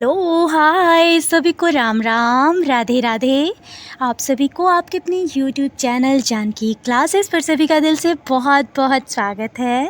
Hello hi सभी को राम राम राधे राधे। आप सभी को आपके अपने यूट्यूब चैनल जानकी क्लासेस पर सभी का दिल से बहुत बहुत स्वागत है।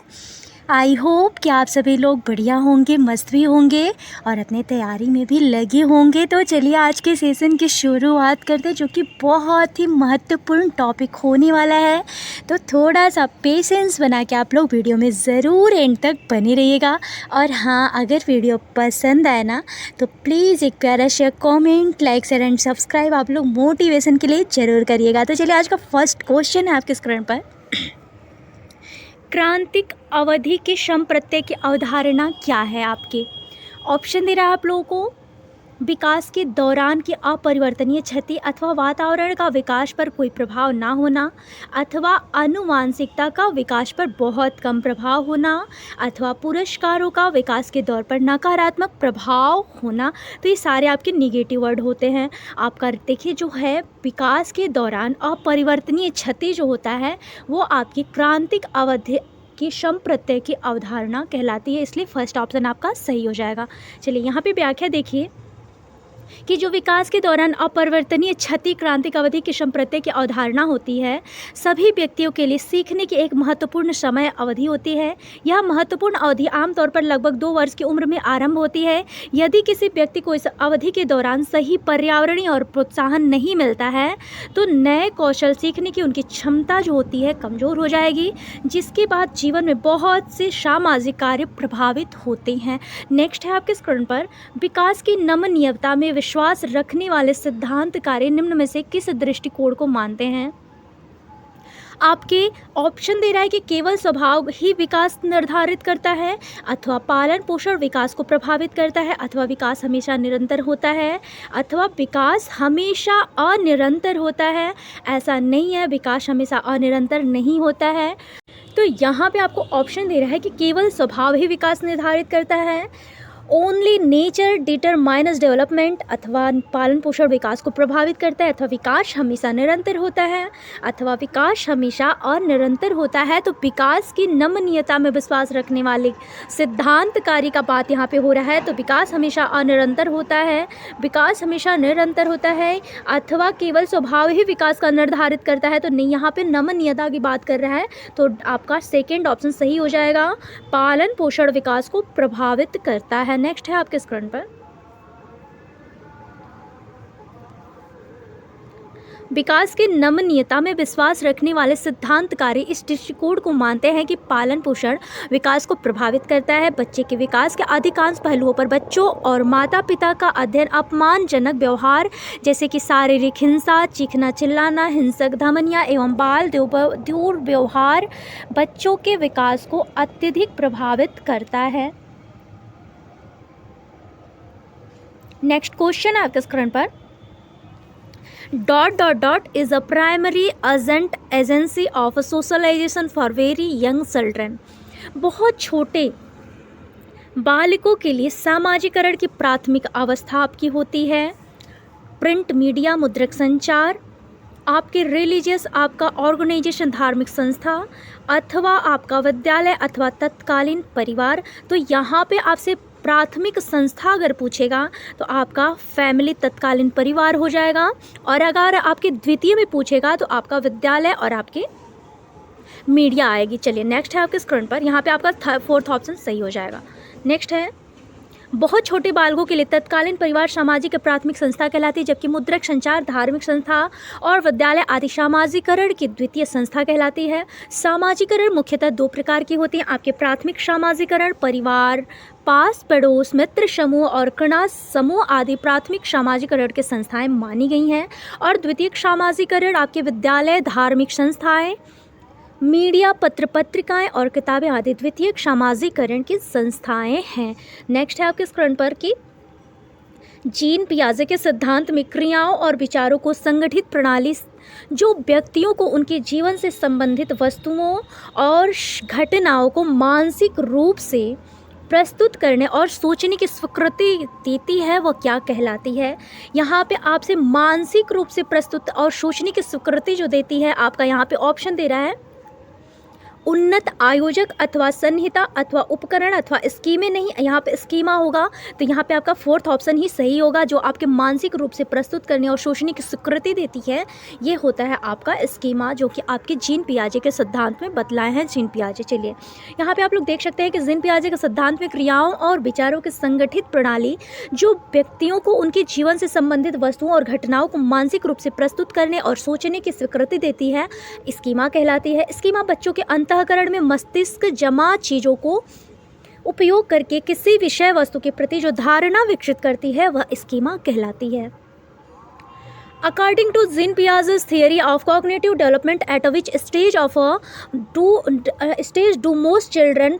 आई होप कि आप सभी लोग बढ़िया होंगे, मस्त भी होंगे और अपने तैयारी में भी लगे होंगे। तो चलिए आज के सेशन की शुरुआत करते हैं, जो कि बहुत ही महत्वपूर्ण टॉपिक होने वाला है। तो थोड़ा सा पेशेंस बना के आप लोग वीडियो में ज़रूर एंड तक बने रहिएगा। और हाँ, अगर वीडियो पसंद आए ना तो प्लीज़ एक प्यारा share, comment, like, share and subscribe आप लोग मोटिवेशन के लिए ज़रूर करिएगा। तो चलिए आज का फर्स्ट क्वेश्चन है आपके स्क्रीन पर। क्रांतिक अवधि के श्रम प्रत्यय की अवधारणा क्या है आपके? ऑप्शन दे रहा है आप लोगों को। विकास के दौरान की अपरिवर्तनीय क्षति अथवा वातावरण का विकास पर कोई प्रभाव ना होना, अथवा आनुवांशिकता का विकास पर बहुत कम प्रभाव होना, अथवा पुरस्कारों का विकास के दौर पर नकारात्मक प्रभाव होना। तो ये सारे आपके निगेटिव वर्ड होते हैं। आपका देखिए जो है विकास के दौरान अपरिवर्तनीय क्षति जो होता है वो आपकी क्रांतिक अवधि की श्रम प्रत्यय की अवधारणा कहलाती है, इसलिए फर्स्ट ऑप्शन आपका सही हो जाएगा। चलिए यहाँ पे व्याख्या देखिए कि जो विकास के दौरान अपरिवर्तनीय क्षति क्रांतिक अवधि की श्रम प्रत्यय की अवधारणा होती है, सभी व्यक्तियों के लिए सीखने की एक महत्वपूर्ण समय अवधि होती है। यह महत्वपूर्ण अवधि आमतौर पर लगभग 2 वर्ष की उम्र में आरंभ होती है। यदि किसी व्यक्ति को इस अवधि के दौरान सही पर्यावरणीय और प्रोत्साहन नहीं मिलता है तो नए कौशल सीखने की उनकी क्षमता जो होती है कमज़ोर हो जाएगी, जिसके बाद जीवन में बहुत से सामाजिक कार्य प्रभावित होते हैं। नेक्स्ट है आपके स्क्रीन पर, विकास की नमनीयता में विश्वास रखने वाले सिद्धांतकारी निम्न में से किस दृष्टिकोण को मानते हैं? आपके ऑप्शन दे रहा है कि केवल स्वभाव ही विकास निर्धारित करता है, अथवा पालन पोषण विकास को प्रभावित करता है, अथवा विकास हमेशा निरंतर होता है, अथवा विकास हमेशा अनिरंतर होता है। ऐसा नहीं है, विकास हमेशा अनिरंतर नहीं होता है। तो यहाँ पे आपको ऑप्शन दे रहा है कि केवल स्वभाव ही विकास निर्धारित करता है, ओनली नेचर डिटरमाइन्स डेवलपमेंट, अथवा पालन पोषण विकास को प्रभावित करता है, अथवा विकास हमेशा निरंतर होता है, अथवा विकास हमेशा अनिरंतर होता है। तो विकास की नमनीयता में विश्वास रखने वाले सिद्धांतकारी का बात यहाँ पे हो रहा है। तो विकास हमेशा अनिरंतर होता है, विकास हमेशा निरंतर होता है, अथवा केवल स्वभाव ही विकास का निर्धारित करता है। तो नहीं, यहाँ पे नमनीयता की बात कर रहा है, तो आपका सेकेंड ऑप्शन सही हो जाएगा। पालन पोषण विकास को प्रभावित करता है। नेक्स्ट है आपके स्क्रीन पर, विकास की नमनीयता में विश्वास रखने वाले सिद्धांतकारी इस दृष्टिकोण को मानते हैं कि पालन पोषण विकास को प्रभावित करता है। बच्चे के विकास के अधिकांश पहलुओं पर बच्चों और माता पिता का अध्ययन अपमानजनक व्यवहार जैसे कि शारीरिक हिंसा, चीखना चिल्लाना, हिंसक धमनियाँ एवं बाल दुर्व्यवहार बच्चों के विकास को अत्यधिक प्रभावित करता है। नेक्स्ट क्वेश्चन है आपके स्क्रीन पर, dot is a primary agency of socialisation for very young children. बहुत छोटे बालकों के लिए सामाजिकरण की प्राथमिक अवस्था आपकी होती है। प्रिंट मीडिया, मुद्रक संचार, आपके रिलीजियस, आपका ऑर्गेनाइजेशन, धार्मिक संस्था, अथवा आपका विद्यालय अथवा तत्कालीन परिवार। तो यहाँ पे आपसे प्राथमिक संस्था अगर पूछेगा तो आपका फैमिली, तत्कालीन परिवार हो जाएगा। और अगर आपके द्वितीय में पूछेगा तो आपका विद्यालय और आपके मीडिया आएगी। चलिए नेक्स्ट है आपके स्क्रीन पर, यहाँ पे आपका फोर्थ ऑप्शन सही हो जाएगा। नेक्स्ट है, बहुत छोटे बालकों के लिए तत्कालीन परिवार सामाजिक प्राथमिक संस्था कहलाती है, जबकि मुद्रक संचार, धार्मिक संस्था और विद्यालय आदि सामाजिकरण की द्वितीय संस्था कहलाती है। सामाजिकरण मुख्यतः 2 प्रकार की होती हैं। आपके प्राथमिक सामाजिकरण परिवार, पास पड़ोस, मित्र समूह और कणा समूह आदि प्राथमिक सामाजिकरण के संस्थाएं मानी गई हैं। और द्वितीयक सामाजिकरण आपके विद्यालय, धार्मिक संस्थाएं, मीडिया, पत्र पत्रिकाएं और किताबें आदि द्वितीयक सामाजिकरण की संस्थाएं हैं। नेक्स्ट है आपके स्क्रीन पर कि जीन पियाजे के सिद्धांत में क्रियाओं और विचारों को संगठित प्रणाली जो व्यक्तियों को उनके जीवन से संबंधित वस्तुओं और घटनाओं को मानसिक रूप से प्रस्तुत करने और सोचने की स्वीकृति देती है, वह क्या कहलाती है? यहाँ पे आपसे मानसिक रूप से प्रस्तुत और सोचने की स्वीकृति जो देती है, आपका यहाँ पे ऑप्शन दे रहा है उन्नत आयोजक अथवा संहिता अथवा उपकरण अथवा स्कीमें नहीं, यहाँ पे स्कीमा होगा तो यहाँ पे आपका फोर्थ ऑप्शन ही सही होगा, जो आपके मानसिक रूप से प्रस्तुत करने और सोचने की स्वीकृति देती है, ये होता है आपका स्कीमा, जो कि आपके जीन पियाजे के सिद्धांत में बतलाए हैं जीन पियाजे। चलिए यहाँ पे आप लोग देख सकते हैं कि जीन पियाजे के सिद्धांत में क्रियाओं और विचारों की संगठित प्रणाली जो व्यक्तियों को उनके जीवन से संबंधित वस्तुओं और घटनाओं को मानसिक रूप से प्रस्तुत करने और सोचने की स्वीकृति देती है, स्कीमा कहलाती है। स्कीमा बच्चों के अंतःकरण में मस्तिष्क जमा चीज़ों को उपयोग करके किसी विषय वस्तु के प्रति जो धारणा विकसित करती है वह स्कीमा कहलाती है। According to Jean Piaget's theory of cognitive development, at which stage do most children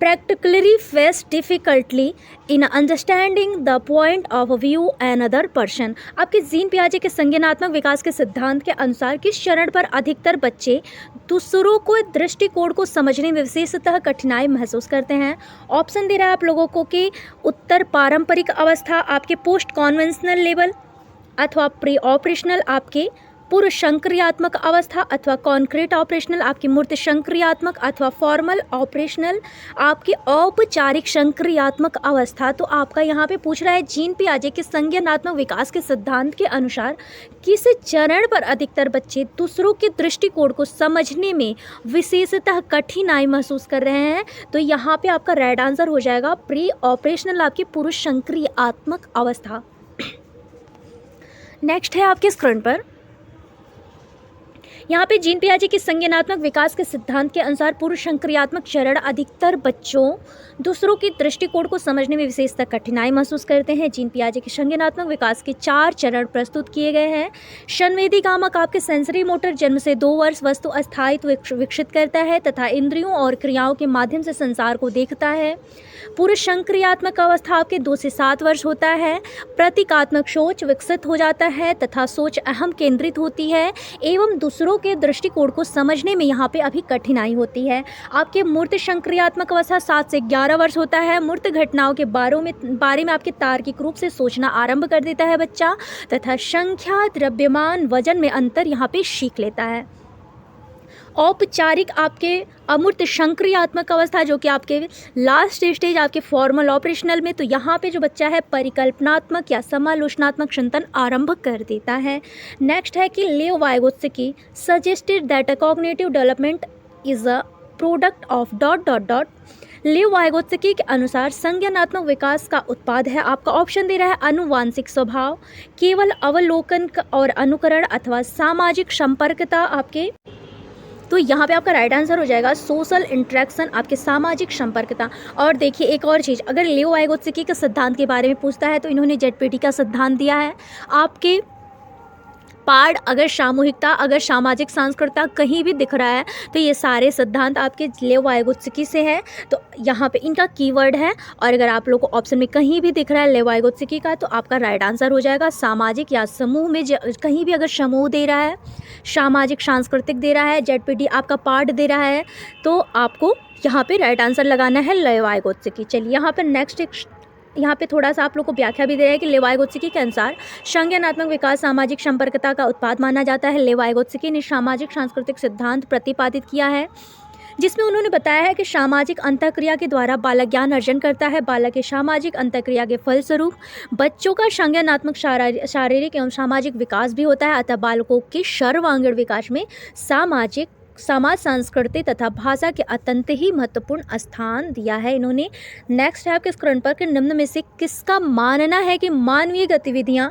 practically face difficulty in understanding the point of view another person। आपके जीन पियाजे के संज्ञानात्मक विकास के सिद्धांत के अनुसार किस चरण पर अधिकतर बच्चे दूसरों को दृष्टिकोण को समझने में विशेषतः कठिनाई महसूस करते हैं? ऑप्शन दे रहा है आप लोगों को कि उत्तर पारंपरिक अवस्था, आपके पोस्ट कॉन्वेंशनल लेवल, अथवा प्री ऑपरेशनल आपके पूर्व संक्रियात्मक अवस्था, अथवा कॉन्क्रीट ऑपरेशनल आपकी मूर्त संक्रियात्मक, अथवा फॉर्मल ऑपरेशनल आपकी औपचारिक संक्रियात्मक अवस्था। तो आपका यहाँ पे पूछ रहा है जीन पियाजे के संज्ञानात्मक विकास के सिद्धांत के अनुसार किस चरण पर अधिकतर बच्चे दूसरों के दृष्टिकोण को समझने में विशेषतः कठिनाई महसूस कर रहे हैं? तो यहाँ पे आपका राइट आंसर हो जाएगा प्री ऑपरेशनल आपकी पूर्व संक्रियात्मक अवस्था। नेक्स्ट है आपके स्क्रीन पर, यहाँ पे जीन पियाजे के संज्ञानात्मक विकास के सिद्धांत के अनुसार पूर्व संक्रियात्मक चरण अधिकतर बच्चों दूसरों के दृष्टिकोण को समझने में विशेषतः कठिनाई महसूस करते हैं। जीन पियाजे के संज्ञानात्मक विकास के 4 चरण प्रस्तुत किए गए हैं। संवेदी कामक आपके सेंसरी मोटर जन्म से 2 वर्ष वस्तु अस्थायित्व विकसित करता है तथा इंद्रियों और क्रियाओं के माध्यम से संसार को देखता है। पूर्व संक्रियात्मक अवस्था आपके 2 से 7 वर्ष होता है। प्रतीकात्मक सोच विकसित हो जाता है तथा सोच अहम केंद्रित होती है एवं दूसरों के दृष्टिकोण को समझने में यहाँ पे अभी कठिनाई होती है। आपके मूर्त संक्रियात्मक अवस्था 7 से 11 वर्ष होता है। मूर्त घटनाओं के बारे में आपके तार्किक रूप से सोचना आरंभ कर देता है बच्चा तथा संख्या, द्रव्यमान, वजन में अंतर यहाँ पे सीख लेता है। औपचारिक आपके अमूर्त संक्रियात्मक अवस्था जो कि आपके लास्ट स्टेज आपके फॉर्मल ऑपरेशनल में, तो यहाँ पे जो बच्चा है परिकल्पनात्मक या समालोचनात्मक चिंतन आरंभ कर देता है। नेक्स्ट है कि लेव Vygotsky suggested that a cognitive development is a product of dot dot dot. लेव वाइगोत्स्की के अनुसार संज्ञानात्मक विकास का उत्पाद है, आपका ऑप्शन दे रहा है अनुवांशिक स्वभाव, केवल अवलोकन और अनुकरण अथवा सामाजिक संपर्कता आपके। तो यहाँ पे आपका राइट आंसर हो जाएगा सोशल इंटरेक्शन आपके सामाजिक संपर्कता। और देखिए एक और चीज़, अगर लेव वाइगोत्स्की के सिद्धांत के बारे में पूछता है तो इन्होंने जेडपीटी का सिद्धांत दिया है। आपके पार्ट अगर सामूहिकता, अगर सामाजिक सांस्कृतिकता कहीं भी दिख रहा है तो ये सारे सिद्धांत आपके लेव वाइगोत्स्की से है। तो यहाँ पे इनका कीवर्ड है और अगर आप लोग को ऑप्शन में कहीं भी दिख रहा है लेव वाइगोत्स्की का तो आपका राइट आंसर हो जाएगा सामाजिक या समूह में। कहीं भी अगर समूह दे रहा है, सामाजिक सांस्कृतिक दे रहा है, जेडपीटी आपका पार्ट दे रहा है तो आपको यहाँ पे राइट आंसर लगाना है लेव वाइगोत्स्की। चलिए यहाँ पर नेक्स्ट यहाँ पे थोड़ा सा आप लोग को व्याख्या भी दे रहा है कि लेव वाइगोत्स्की के अनुसार संज्ञानात्मक विकास सामाजिक संपर्कता का उत्पाद माना जाता है। लेव वाइगोत्स्की ने सामाजिक सांस्कृतिक सिद्धांत प्रतिपादित किया है जिसमें उन्होंने बताया है कि सामाजिक अंतःक्रिया के द्वारा बालक ज्ञान अर्जन करता है। बालक के सामाजिक अंतःक्रिया के फलस्वरूप बच्चों का संज्ञानात्मक शारीरिक एवं सामाजिक विकास भी होता है। अतः बालकों के सर्वांगीण विकास में समाज संस्कृति तथा भाषा के अत्यंत ही महत्वपूर्ण स्थान दिया है इन्होंने। नेक्स्ट है आपके स्क्रीन पर कि निम्न में से किसका मानना है कि मानवीय गतिविधियां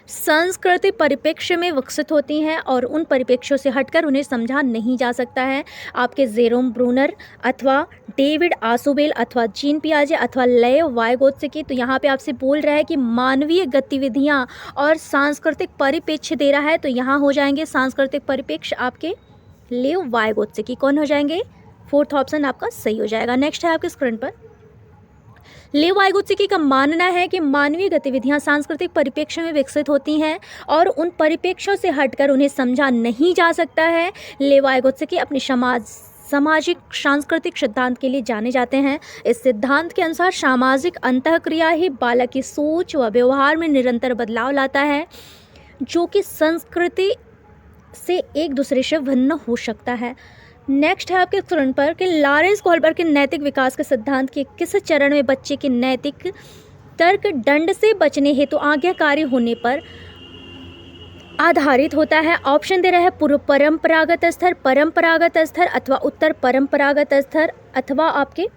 सांस्कृतिक परिप्रेक्ष्य में विकसित होती हैं और उन परिप्रेक्ष्यों से हटकर उन्हें समझा नहीं जा सकता है? आपके जेरोम ब्रूनर अथवा डेविड आसुबेल अथवा जीन पियाजे अथवा लेव वाइगोत्स्की। तो यहाँ पे आपसे बोल रहा है कि मानवीय गतिविधियाँ और सांस्कृतिक परिप्रेक्ष्य दे रहा है तो यहाँ हो जाएंगे सांस्कृतिक परिप्रेक्ष्य आपके लेव वाइगोत्स्की। कौन हो जाएंगे? फोर्थ ऑप्शन आपका सही हो जाएगा। नेक्स्ट है आपके स्क्रीन पर लेव वाइगोत्स्की का मानना है कि मानवीय गतिविधियां सांस्कृतिक परिप्रेक्ष्य में विकसित होती हैं और उन परिप्रेक्ष्यों से हटकर उन्हें समझा नहीं जा सकता है। लेव वाइगोत्स्की अपनी सामाजिक सांस्कृतिक सिद्धांत के लिए जाने जाते हैं। इस सिद्धांत के अनुसार सामाजिक अंतःक्रिया ही बालक की सोच व व्यवहार में निरंतर बदलाव लाता है जो कि से एक दूसरे से भिन्न हो सकता है। नेक्स्ट है आपके स्क्रीन पर कि लॉरेंस कोहलबर्ग के नैतिक विकास के सिद्धांत के किस चरण में बच्चे के नैतिक तर्क दंड से बचने हेतु आज्ञाकारी होने पर आधारित होता है। ऑप्शन दे रहा है पूर्व परंपरागत स्तर अथवा उत्तर परंपरागत स्तर अथवा आपके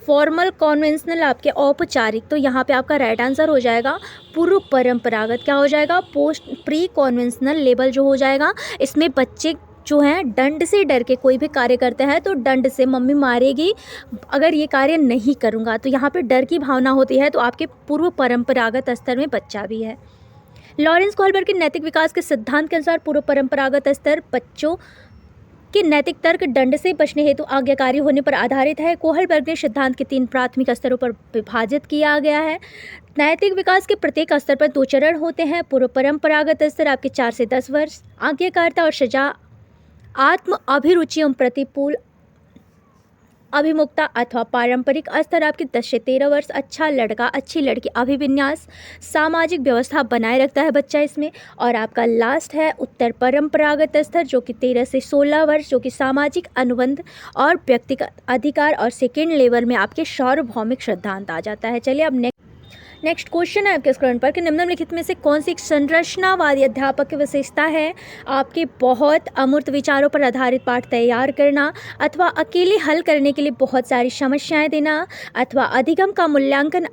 फॉर्मल कॉन्वेंशनल आपके औपचारिक। तो यहाँ पे आपका राइट आंसर हो जाएगा पूर्व परंपरागत। क्या हो जाएगा? पोस्ट प्री कॉन्वेंशनल लेवल जो हो जाएगा। इसमें बच्चे जो हैं दंड से डर के कोई भी कार्य करते हैं तो दंड से मम्मी मारेगी अगर ये कार्य नहीं करूँगा, तो यहाँ पे डर की भावना होती है। तो आपके पूर्व परंपरागत स्तर में बच्चा भी है। लॉरेंस कोहलबर्ग के नैतिक विकास के सिद्धांत के अनुसार पूर्व परंपरागत स्तर बच्चों के नैतिक तर्क दंड से बचने हेतु आज्ञाकारी होने पर आधारित है। कोहलबर्ग ने सिद्धांत के 3 प्राथमिक स्तरों पर विभाजित किया गया है। नैतिक विकास के प्रत्येक स्तर पर 2 चरण होते हैं। पूर्व परंपरागत स्तर आपके 4 से 10 वर्ष, आज्ञाकारिता और सजा, आत्म अभिरुचि एवं प्रतिकूल अभिमुखता अथवा पारंपरिक स्तर आपके 10 से 13 वर्ष, अच्छा लड़का अच्छी लड़की अभिविन्यास, सामाजिक व्यवस्था बनाए रखता है बच्चा इसमें। और आपका लास्ट है उत्तर परंपरागत स्तर जो कि 13 से 16 वर्ष, जो कि सामाजिक अनुबंध और व्यक्तिगत अधिकार और सेकेंड लेवल में आपके सार्वभौमिक सिद्धांत आ जाता है। चलिए अब नेक्स्ट क्वेश्चन है आपके स्क्रीन पर कि निम्नलिखित में से कौन सी एक संरचनावादी अध्यापक की विशेषता है? आपके बहुत अमूर्त विचारों पर आधारित पाठ तैयार करना, अथवा अकेले हल करने के लिए बहुत सारी समस्याएं देना, अथवा अधिगम का मूल्यांकन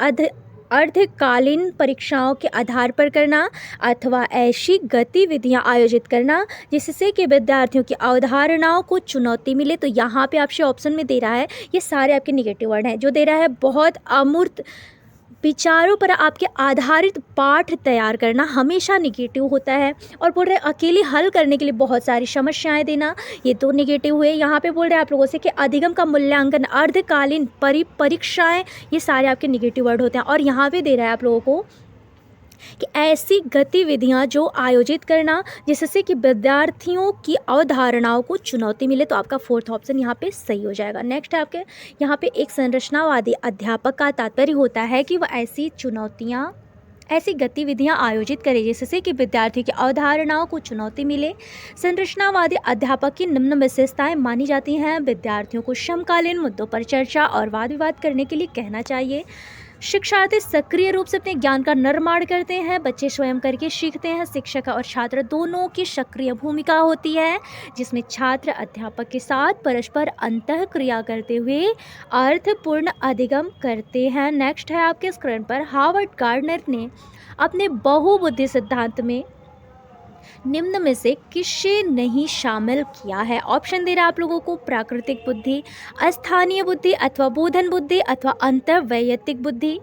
अर्धकालीन परीक्षाओं के आधार पर करना, अथवा ऐसी गतिविधियां आयोजित करना जिससे कि विद्यार्थियों की अवधारणाओं को चुनौती मिले। तो यहाँ पे आपसे ऑप्शन में दे रहा है, ये सारे आपके निगेटिव वर्ड हैं। जो दे रहा है बहुत अमूर्त विचारों पर आपके आधारित पाठ तैयार करना हमेशा निगेटिव होता है। और बोल रहे अकेले हल करने के लिए बहुत सारी समस्याएं देना, ये 2 निगेटिव हुए। यहाँ पे बोल रहे हैं आप लोगों से कि अधिगम का मूल्यांकन अर्धकालीन परीक्षाएं, ये सारे आपके निगेटिव वर्ड होते हैं। और यहाँ पे दे रहा है आप लोगों को कि ऐसी गतिविधियां जो आयोजित करना जिससे कि विद्यार्थियों की अवधारणाओं को चुनौती मिले। तो आपका 4th ऑप्शन यहाँ पे सही हो जाएगा। नेक्स्ट है आपके यहाँ पे एक संरचनावादी अध्यापक का तात्पर्य होता है कि वह ऐसी गतिविधियां आयोजित करे जिससे कि विद्यार्थियों की अवधारणाओं को चुनौती मिले। संरचनावादी अध्यापक की निम्न विशेषताएं मानी जाती हैं। विद्यार्थियों को समकालीन मुद्दों पर चर्चा और वाद विवाद करने के लिए कहना चाहिए। शिक्षार्थी सक्रिय रूप से अपने ज्ञान का निर्माण करते हैं। बच्चे स्वयं करके सीखते हैं। शिक्षक और छात्र दोनों की सक्रिय भूमिका होती है जिसमें छात्र अध्यापक के साथ परस्पर अंतःक्रिया करते हुए अर्थपूर्ण अधिगम करते हैं। नेक्स्ट है आपके स्क्रीन पर हार्वर्ड गार्डनर ने अपने बहुबुद्धि सिद्धांत में निम्न में से किसे नहीं शामिल किया है? ऑप्शन दे रहा है आप लोगों को प्राकृतिक बुद्धि, स्थानीय बुद्धि अथवा बोधन बुद्धि अथवा अंतर्वैयक्तिक बुद्धि।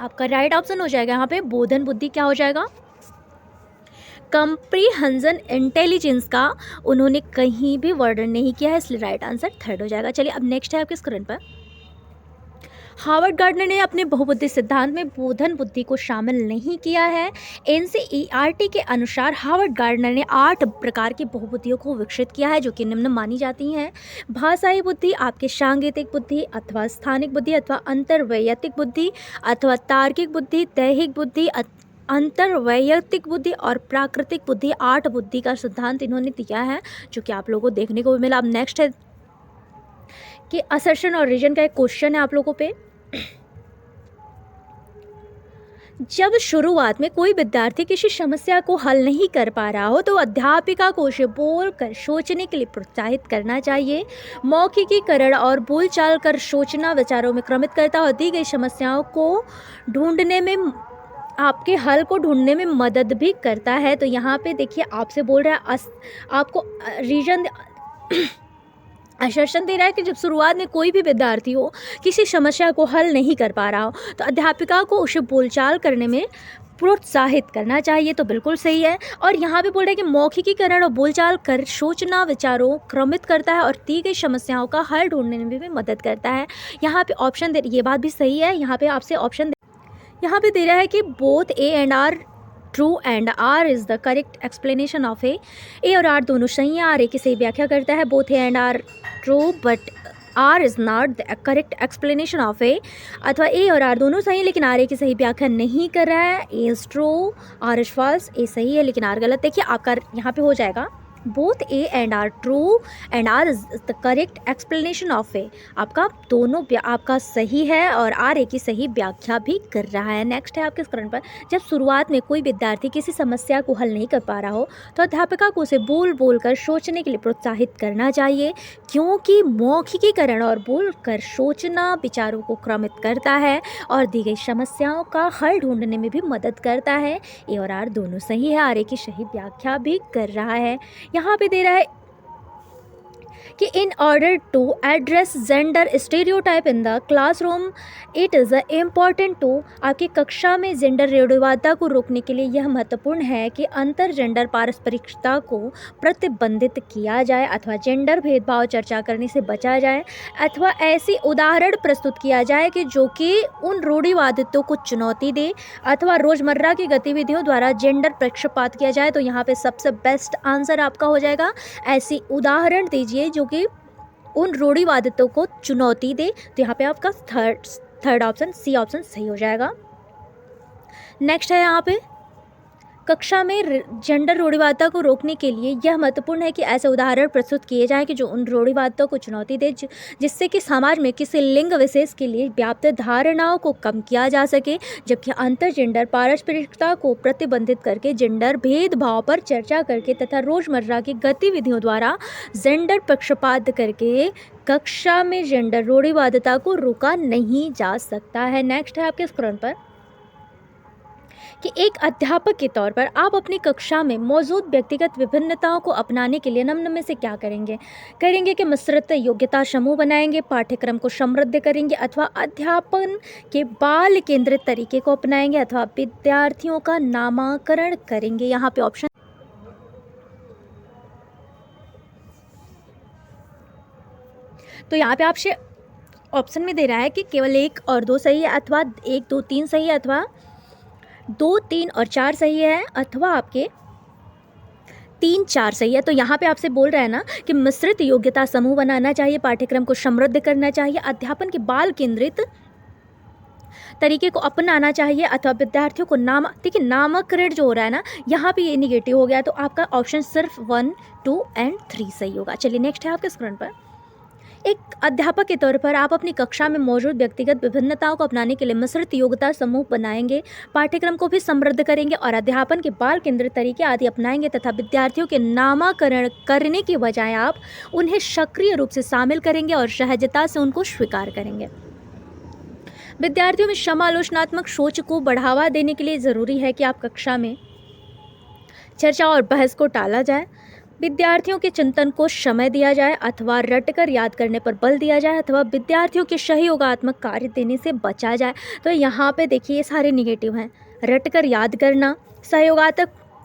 आपका राइट ऑप्शन हो जाएगा यहाँ पे बोधन बुद्धि। क्या हो जाएगा? कंप्रीहेंशन इंटेलिजेंस का उन्होंने कहीं भी वर्णन नहीं किया है, इसलिए राइट आंसर 3rd हो जाएगा। चलिए अब नेक्स्ट है आपके स्क्रीन पर हार्वर्ड गार्डनर ने अपने बहुबुद्धि सिद्धांत में बोधन बुद्धि को शामिल नहीं किया है। एनसीईआरटी के अनुसार हार्वर्ड गार्डनर ने 8 प्रकार की बहुबुद्धियों को विकसित किया है जो कि निम्न मानी जाती हैं। भाषाई बुद्धि, आपके सांगीतिक बुद्धि अथवा स्थानिक बुद्धि अथवा अंतर्वैयक्तिक बुद्धि अथवा तार्किक बुद्धि, दैहिक बुद्धि, अंतर्वैयक्तिक बुद्धि और प्राकृतिक बुद्धि। 8 बुद्धि का सिद्धांत इन्होंने दिया है जो कि आप लोगों को देखने को भी मिला। अब नेक्स्ट है कि असर्शन और रीजन का एक क्वेश्चन है आप लोगों पे। जब शुरुआत में कोई विद्यार्थी किसी समस्या को हल नहीं कर पा रहा हो तो अध्यापिका को उसे बोलकर सोचने के लिए प्रोत्साहित करना चाहिए। मौखिकीकरण और बोलचाल कर सोचना विचारों में क्रमित करता और दी गई समस्याओं को ढूंढने में आपके हल को ढूंढने में मदद भी करता है। तो यहाँ पे देखिए आपसे बोल रहा है आपको रीजन आश्वासन दे रहा है कि जब शुरुआत में कोई भी विद्यार्थी हो किसी समस्या को हल नहीं कर पा रहा हो तो अध्यापिका को उसे बोलचाल करने में प्रोत्साहित करना चाहिए। तो बिल्कुल सही है। और यहाँ पे बोल रहे हैं कि मौखिकीकरण और बोलचाल कर सोचना विचारों क्रमित करता है और दी गई समस्याओं का हल ढूंढने में भी मदद करता है। यहाँ पे ऑप्शन दे, ये बात भी सही है। यहाँ पे आपसे ऑप्शन यहाँ पे दे रहा है कि both A and R true and R is the correct explanation of A और आर दोनों सही हैं। आर ए की सही व्याख्या करता है। Both A and R true but R is not the correct explanation of A, अथवा ए और आर दोनों सही लेकिन आर ए की सही व्याख्या नहीं कर रहा है। A is true, R is false, A सही है लेकिन आर गलत। देखिए आपका यहाँ पे हो जाएगा both A and R true and R is the correct explanation of A. आपका दोनों आपका सही है और आर ए की सही व्याख्या भी कर रहा है। नेक्स्ट है आपके स्क्रीन पर, जब शुरुआत में कोई विद्यार्थी किसी समस्या को हल नहीं कर पा रहा हो तो अध्यापिका को उसे बोल बोल कर सोचने के लिए प्रोत्साहित करना चाहिए, क्योंकि मौखिकीकरण और बोल कर सोचना विचारों को क्रमित करता है और दी गई समस्याओं का हल ढूंढने में भी मदद करता है। ए और आर दोनों सही है, आर ए की सही व्याख्या भी कर रहा है। यहाँ पे दे रहा है कि in order to address gender stereotype in the classroom it is important to, आपकी कक्षा में जेंडर रूढ़िवादिता को रोकने के लिए यह महत्वपूर्ण है कि अंतर जेंडर पारस्परिकता को प्रतिबंधित किया जाए अथवा जेंडर भेदभाव चर्चा करने से बचा जाए, अथवा ऐसी उदाहरण प्रस्तुत किया जाए कि जो कि उन रूढ़िवादित्वों को चुनौती दे, अथवा रोज़मर्रा की गतिविधियों द्वारा जेंडर पक्षपात किया जाए। तो यहाँ पे सबसे बेस्ट आंसर आपका हो जाएगा ऐसी उदाहरण दीजिए जो कि उन रूढ़िवादित्वों को चुनौती दे। तो यहाँ पे आपका थर्ड ऑप्शन सी ऑप्शन सही हो जाएगा। नेक्स्ट है यहाँ पे, कक्षा में जेंडर रूढ़िवादिता को रोकने के लिए यह महत्वपूर्ण है कि ऐसे उदाहरण प्रस्तुत किए जाएं कि जो उन रूढ़िवादिता को चुनौती दे, जिससे कि समाज में किसी लिंग विशेष के लिए व्याप्त धारणाओं को कम किया जा सके, जबकि अंतर जेंडर पारस्परिकता को प्रतिबंधित करके जेंडर भेदभाव पर चर्चा करके तथा रोजमर्रा की गतिविधियों द्वारा जेंडर पक्षपात करके कक्षा में जेंडर रूढ़िवादिता को रोका नहीं जा सकता है। नेक्स्ट है आपके स्क्रीन पर कि एक अध्यापक के तौर पर आप अपनी कक्षा में मौजूद व्यक्तिगत विभिन्नताओं को अपनाने के लिए निम्न में से क्या करेंगे कि मिश्रित योग्यता समूह बनाएंगे, पाठ्यक्रम को समृद्ध करेंगे, अथवा अध्यापन के बाल केंद्रित तरीके को अपनाएंगे, अथवा विद्यार्थियों का नामाकरण करेंगे। यहाँ पे ऑप्शन तो यहाँ पे आपसे ऑप्शन में दे रहा है कि केवल 1 और 2 सही है, अथवा 1 2 3 सही है, अथवा 2 3 और 4 सही है, अथवा आपके 3 4 सही है। तो यहाँ पे आपसे बोल रहा है ना कि मिश्रित योग्यता समूह बनाना चाहिए, पाठ्यक्रम को समृद्ध करना चाहिए, अध्यापन के बाल केंद्रित तरीके को अपनाना चाहिए, अथवा विद्यार्थियों को देखिए नामकरण जो हो रहा है ना यहाँ पे ये निगेटिव हो गया। तो आपका ऑप्शन सिर्फ 1 2 एंड 3 सही होगा। चलिए नेक्स्ट है आपके स्क्रीन पर, एक अध्यापक के तौर पर आप अपनी कक्षा में मौजूद व्यक्तिगत विभिन्नताओं को अपनाने के लिए मिश्रित योग्यता समूह बनाएंगे, पाठ्यक्रम को भी समृद्ध करेंगे और अध्यापन के बाल केंद्रित तरीके आदि अपनाएंगे तथा विद्यार्थियों के नामाकरण करने के बजाय आप उन्हें सक्रिय रूप से शामिल करेंगे और सहजता से उनको स्वीकार करेंगे। विद्यार्थियों में समालोचनात्मक सोच को बढ़ावा देने के लिए ज़रूरी है कि आप कक्षा में चर्चा और बहस को टाला जाए, विद्यार्थियों के चिंतन को समय दिया जाए, अथवा रटकर याद करने पर बल दिया जाए, अथवा विद्यार्थियों के सहयोगात्मक कार्य देने से बचा जाए। तो यहाँ पे देखिए ये सारे निगेटिव हैं, रटकर याद करना,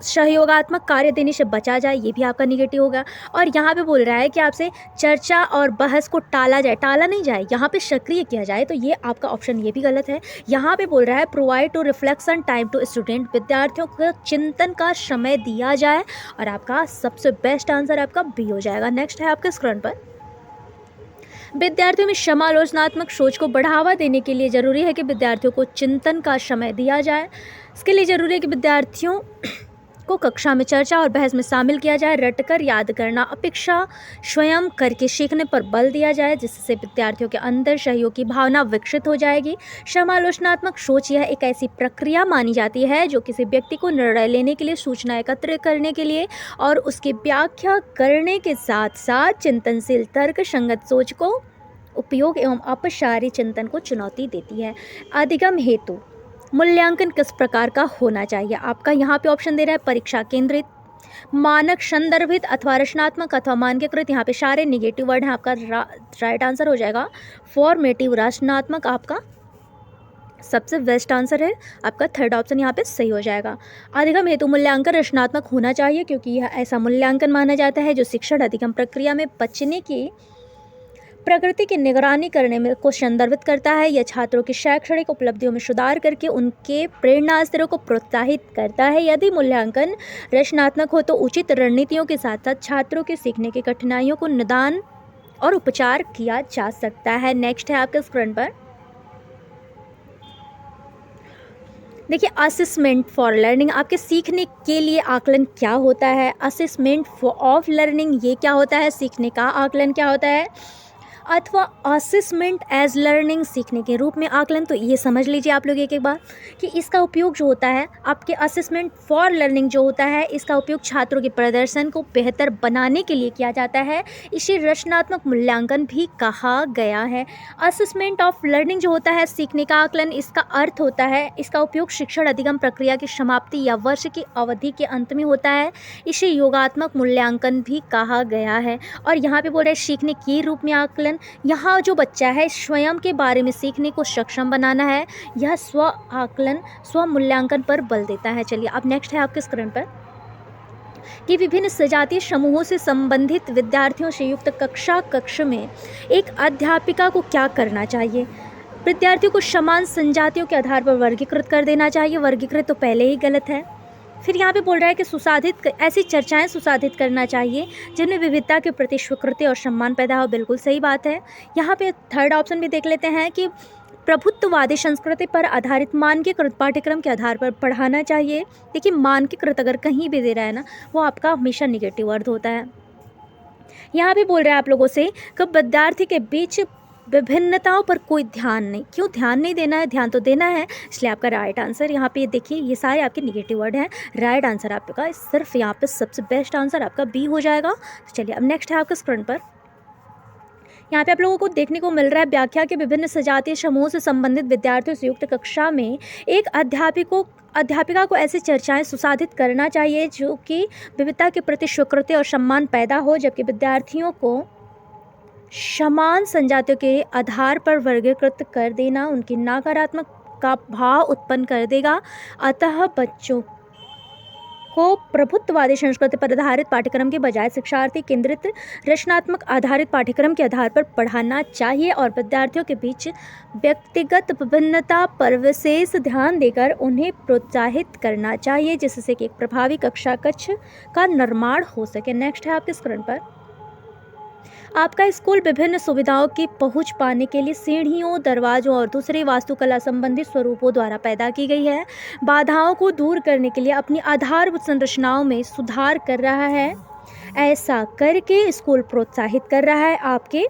सहयोगात्मक कार्य देने से बचा जाए, ये भी आपका निगेटिव होगा। और यहाँ पे बोल रहा है कि आपसे चर्चा और बहस को टाला जाए, टाला नहीं जाए, यहाँ पे सक्रिय किया जाए, तो ये आपका ऑप्शन ये भी गलत है। यहाँ पे बोल रहा है provide to reflection time to student, विद्यार्थियों को चिंतन का समय दिया जाए, और आपका सबसे बेस्ट आंसर आपका बी हो जाएगा। नेक्स्ट है आपके स्क्रीन पर, विद्यार्थियों में समालोचनात्मक सोच को बढ़ावा देने के लिए ज़रूरी है कि विद्यार्थियों को चिंतन का समय दिया जाए। इसके लिए ज़रूरी है कि विद्यार्थियों को कक्षा में चर्चा और बहस में शामिल किया जाए, रटकर याद करना अपेक्षा स्वयं करके सीखने पर बल दिया जाए, जिससे विद्यार्थियों के अंदर सहयोग की भावना विकसित हो जाएगी। समालोचनात्मक सोच यह एक ऐसी प्रक्रिया मानी जाती है जो किसी व्यक्ति को निर्णय लेने के लिए, सूचना एकत्र करने के लिए और उसकी व्याख्या करने के साथ साथ चिंतनशील तर्क संगत सोच को उपयोग एवं अपसारी चिंतन को चुनौती देती है। अधिगम हेतु मूल्यांकन किस प्रकार का होना चाहिए? आपका यहाँ पे ऑप्शन दे रहा है परीक्षा केंद्रित, मानक संदर्भित, अथवा रचनात्मक, अथवा मानकीकृत। यहाँ पे सारे निगेटिव वर्ड हैं, आपका राइट आंसर हो जाएगा फॉर्मेटिव, रचनात्मक आपका सबसे बेस्ट आंसर है। आपका थर्ड ऑप्शन यहाँ पे सही हो जाएगा। अधिगम हेतु मूल्यांकन रचनात्मक होना चाहिए, क्योंकि यह ऐसा मूल्यांकन माना जाता है जो शिक्षण अधिगम प्रक्रिया में बचने की प्रकृति की निगरानी करने में को संदर्भित करता है। यह छात्रों की शैक्षणिक उपलब्धियों में सुधार करके उनके प्रेरणा स्तरों को प्रोत्साहित करता है। यदि मूल्यांकन रचनात्मक हो तो उचित रणनीतियों के साथ साथ छात्रों के सीखने की कठिनाइयों को निदान और उपचार किया जा सकता है। नेक्स्ट है आपके स्क्रीन पर, देखिए असेसमेंट फॉर लर्निंग, आपके सीखने के लिए आकलन क्या होता है। असेसमेंट ऑफ लर्निंग ये क्या होता है, सीखने का आकलन क्या होता है, अथवा असेसमेंट एज लर्निंग, सीखने के रूप में आकलन। तो ये समझ लीजिए आप लोग एक एक बार कि इसका उपयोग जो होता है आपके असेसमेंट फॉर लर्निंग जो होता है, इसका उपयोग छात्रों के प्रदर्शन को बेहतर बनाने के लिए किया जाता है। इसे रचनात्मक मूल्यांकन भी कहा गया है। असेसमेंट ऑफ लर्निंग जो होता है, सीखने का आकलन, इसका अर्थ होता है इसका उपयोग शिक्षण अधिगम प्रक्रिया की समाप्ति या वर्ष की अवधि के अंत में होता है। इसे योगात्मक मूल्यांकन भी कहा गया है। और यहाँ पे बोल रहे हैं सीखने के रूप में आकलन, यहाँ जो बच्चा है स्वयं के बारे में सीखने को सक्षम बनाना है। यह स्व आकलन स्व मूल्यांकन पर बल देता है। चलिए अब नेक्स्ट है आपके स्क्रीन पर कि विभिन्न सजातीय समूहों से संबंधित विद्यार्थियों से युक्त कक्ष में एक अध्यापिका को क्या करना चाहिए। विद्यार्थियों को समान संजातियों के आधार पर वर्गीकृत कर देना चाहिए। वर्गीकृत तो पहले ही गलत है। फिर यहाँ पे बोल रहा है कि सुसाधित ऐसी चर्चाएं सुसाधित करना चाहिए जिनमें विविधता के प्रति स्वीकृति और सम्मान पैदा हो। बिल्कुल सही बात है। यहाँ पे थर्ड ऑप्शन भी देख लेते हैं कि प्रभुत्ववादी संस्कृति पर आधारित मानकीकृत पाठ्यक्रम के आधार पर पढ़ाना चाहिए। देखिए मानकीकृत अगर कहीं भी दे रहा है ना, वो आपका हमेशा निगेटिव अर्थ होता है। यहाँ पे बोल रहा है आप लोगों से कि विद्यार्थी के बीच विभिन्नताओं पर कोई ध्यान नहीं। क्यों ध्यान नहीं देना है, ध्यान तो देना है। इसलिए आपका राइट आंसर यहाँ पे देखिए, ये सारे आपके निगेटिव वर्ड हैं। राइट आंसर आपका सिर्फ यहाँ पे सबसे बेस्ट आंसर आपका बी हो जाएगा। तो चलिए अब नेक्स्ट है आपका स्क्रीन पर, यहाँ पे आप लोगों को देखने को मिल रहा है व्याख्या के विभिन्न सजातीय समूहों से संबंधित विद्यार्थियों से युक्त कक्षा में एक अध्यापिका को ऐसी चर्चाएं सुसाधित करना चाहिए जो कि विविधता के प्रति स्वीकृति और सम्मान पैदा हो, जबकि विद्यार्थियों को समान संजातियों के आधार पर वर्गीकृत कर देना उनकी नकारात्मक का भाव उत्पन्न कर देगा। अतः बच्चों को प्रभुत्ववादी संस्कृति पर आधारित पाठ्यक्रम के बजाय शिक्षार्थी केंद्रित रचनात्मक आधारित पाठ्यक्रम के आधार पर पढ़ाना चाहिए और विद्यार्थियों के बीच व्यक्तिगत विभिन्नता पर विशेष ध्यान देकर उन्हें प्रोत्साहित करना चाहिए, जिससे कि एक प्रभावी कक्षा कक्ष का निर्माण हो सके। नेक्स्ट है आपके स्क्रीन पर, आपका स्कूल विभिन्न सुविधाओं की पहुंच पाने के लिए सीढ़ियों, दरवाजों और दूसरे वास्तुकला संबंधी स्वरूपों द्वारा पैदा की गई है। बाधाओं को दूर करने के लिए अपनी आधारभूत संरचनाओं में सुधार कर रहा है। ऐसा करके स्कूल प्रोत्साहित कर रहा है आपके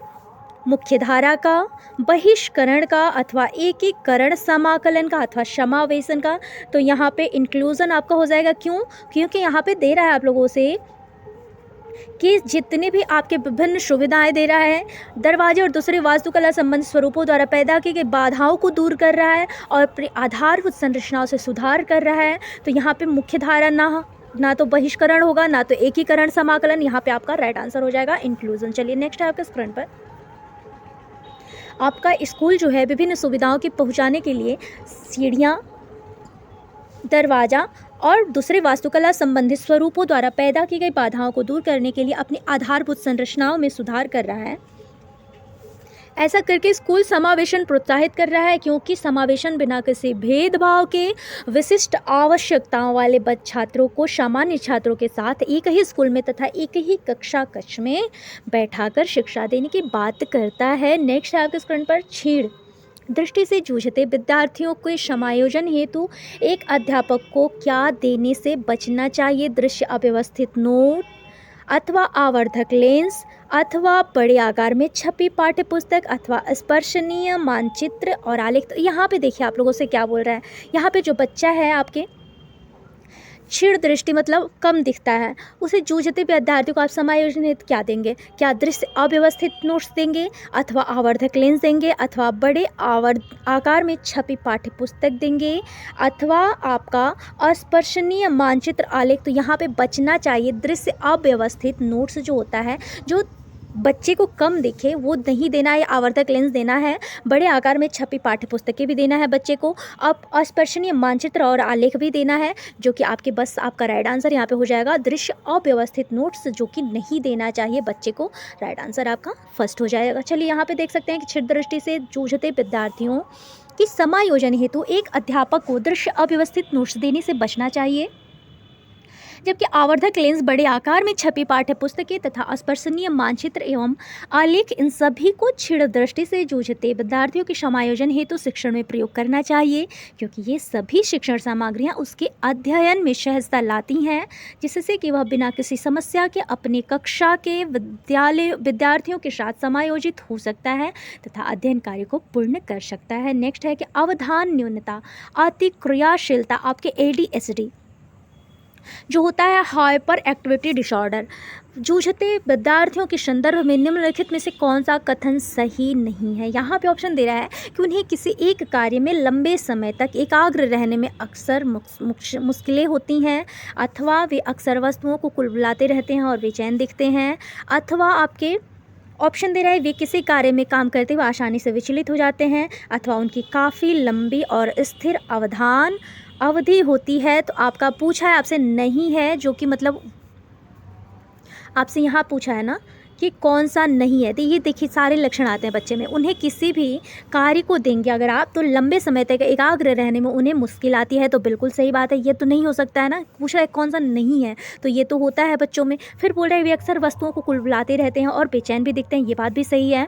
मुख्यधारा का, बहिष्करण का अथवा एकीकरण, समाकलन का अथवा समावेशन का। तो यहाँ पे इंक्लूजन आपका हो जाएगा। क्यों? क्योंकि यहाँ पे दे रहा है आप लोगों से कि जितने भी आपके विभिन्न सुविधाएं दे रहा है, दरवाजे और दूसरे वास्तुकला संबंधी स्वरूपों द्वारा पैदा की गई बाधाओं को दूर कर रहा है और अपनी आधारभूत संरचनाओं से सुधार कर रहा है। तो यहाँ पे मुख्य धारा ना तो बहिष्करण होगा, ना तो एकीकरण समाकलन। यहाँ पे आपका राइट आंसर हो जाएगा इंक्लूजन। चलिए नेक्स्ट है आपके स्क्रीन पर, आपका स्कूल जो है विभिन्न सुविधाओं की पहुँचाने के लिए सीढ़ियाँ, दरवाजा और दूसरे वास्तुकला संबंधित स्वरूपों द्वारा पैदा की गई बाधाओं को दूर करने के लिए अपनी आधारभूत संरचनाओं में सुधार कर रहा है। ऐसा करके स्कूल समावेशन प्रोत्साहित कर रहा है, क्योंकि समावेशन बिना किसी भेदभाव के विशिष्ट आवश्यकताओं वाले छात्रों को सामान्य छात्रों के साथ एक ही स्कूल में तथा एक ही कक्षा कक्ष में बैठाकर शिक्षा देने की बात करता है। नेक्स्ट है आपके स्क्रीन पर, छीड़ दृष्टि से जूझते विद्यार्थियों के समायोजन हेतु एक अध्यापक को क्या देने से बचना चाहिए। दृश्य अव्यवस्थित नोट अथवा आवर्धक लेंस अथवा बड़े आकार में छपी पाठ्य पुस्तक अथवा स्पर्शनीय मानचित्र और आलेख। तो यहाँ पे देखिए आप लोगों से क्या बोल रहा है, यहाँ पे जो बच्चा है आपके क्षीण दृष्टि मतलब कम दिखता है, उसे जूझते विद्यार्थी को आप समायोजन हेतु क्या देंगे? क्या दृश्य अव्यवस्थित नोट्स देंगे अथवा आवर्धक लेंस देंगे अथवा बड़े आकार में छपी पाठ्य पुस्तक देंगे अथवा आपका अस्पर्शनीय मानचित्र आलेख। तो यहाँ पे बचना चाहिए दृश्य अव्यवस्थित नोट्स जो होता है, जो बच्चे को कम दिखे वो नहीं देना है। आवर्धक लेंस देना है, बड़े आकार में छपी पाठ्य पुस्तकें भी देना है बच्चे को, अब अस्पर्शनीय मानचित्र और आलेख भी देना है, जो कि आपके बस आपका राइट आंसर यहाँ पे हो जाएगा दृश्य अव्यवस्थित नोट्स, जो कि नहीं देना चाहिए बच्चे को। राइट आंसर आपका फर्स्ट हो जाएगा। चलिए यहाँ पे देख सकते हैं कि क्षीण दृष्टि से जूझते विद्यार्थियों की समायोजन हेतु एक अध्यापक को दृश्य अव्यवस्थित नोट्स देने से बचना चाहिए। जबकि आवर्धक लेंस बड़े आकार में छपी पाठ्य पुस्तकें तथा अस्पर्शनीय मानचित्र एवं आलेख इन सभी को क्षीण दृष्टि से जूझते विद्यार्थियों के समायोजन हेतु शिक्षण में प्रयोग करना चाहिए, क्योंकि ये सभी शिक्षण सामग्रियां उसके अध्ययन में सहजता लाती हैं, जिससे कि वह बिना किसी समस्या के अपने कक्षा के विद्यार्थियों के साथ समायोजित हो सकता है तथा अध्ययन कार्य को पूर्ण कर सकता है। नेक्स्ट है कि अवधान न्यूनता, अति क्रियाशीलता, आपके ADHD जो होता है हाइपर एक्टिविटी डिसऑर्डर, जूझते विद्यार्थियों के संदर्भ में निम्नलिखित में से कौन सा कथन सही नहीं है। यहाँ पे ऑप्शन दे रहा है कि उन्हें किसी एक कार्य में लंबे समय तक एकाग्र रहने में अक्सर मुश्किलें होती हैं, अथवा वे अक्सर वस्तुओं को कुलबुलाते रहते हैं और बेचैन दिखते हैं, अथवा आपके ऑप्शन दे रहा है वे किसी कार्य में काम करते हुए आसानी से विचलित हो जाते हैं, अथवा उनकी काफ़ी लंबी और स्थिर अवधान अवधि होती है। तो आपका पूछा है आपसे नहीं है, जो कि मतलब आपसे यहाँ पूछा है ना कि कौन सा नहीं है। तो ये देखिए सारे लक्षण आते हैं बच्चे में। उन्हें किसी भी कार्य को देंगे अगर आप तो लंबे समय तक एकाग्र रहने में उन्हें मुश्किल आती है, तो बिल्कुल सही बात है, ये तो नहीं हो सकता है ना। पूछा है कौन सा नहीं है, तो ये तो होता है बच्चों में। फिर बोल रहे हैं वे अक्सर वस्तुओं को कुलबुलाते रहते हैं और बेचैन भी दिखते हैं, ये बात भी सही है।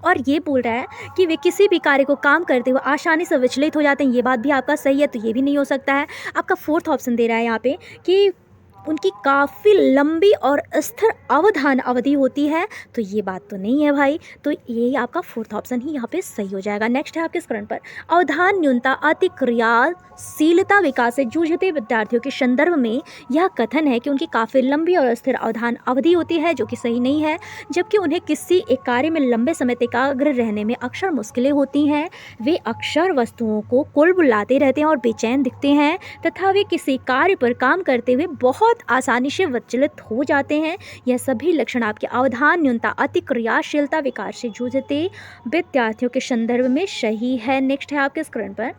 और ये बोल रहा है कि वे किसी भी कार्य को काम करते हुए आसानी से विचलित हो जाते हैं, ये बात भी आपका सही है, तो ये भी नहीं हो सकता है। आपका फोर्थ ऑप्शन दे रहा है यहाँ पे कि उनकी काफ़ी लंबी और स्थिर अवधान अवधि होती है, तो ये बात तो नहीं है भाई, तो ये आपका फोर्थ ऑप्शन ही यहाँ पे सही हो जाएगा। नेक्स्ट है आपके स्क्रीन पर अवधान न्यूनता, अति क्रियाशीलता विकास से जूझते विद्यार्थियों के संदर्भ में यह कथन है कि उनकी काफ़ी लंबी और स्थिर अवधान अवधि होती है, जो कि सही नहीं है। जबकि उन्हें किसी एक कार्य में लंबे समय तक एकाग्र रहने में अक्सर मुश्किलें होती हैं, वे अक्सर वस्तुओं को कुलबुलाते रहते हैं और बेचैन दिखते हैं, तथा वे किसी कार्य पर काम करते हुए बहुत आसानी से विचलित हो जाते हैं। यह सभी लक्षण आपके अवधान न्यूनता, अति क्रियाशीलता विकार से जूझते विद्यार्थियों के संदर्भ में सही है। नेक्स्ट है आपके स्क्रीन पर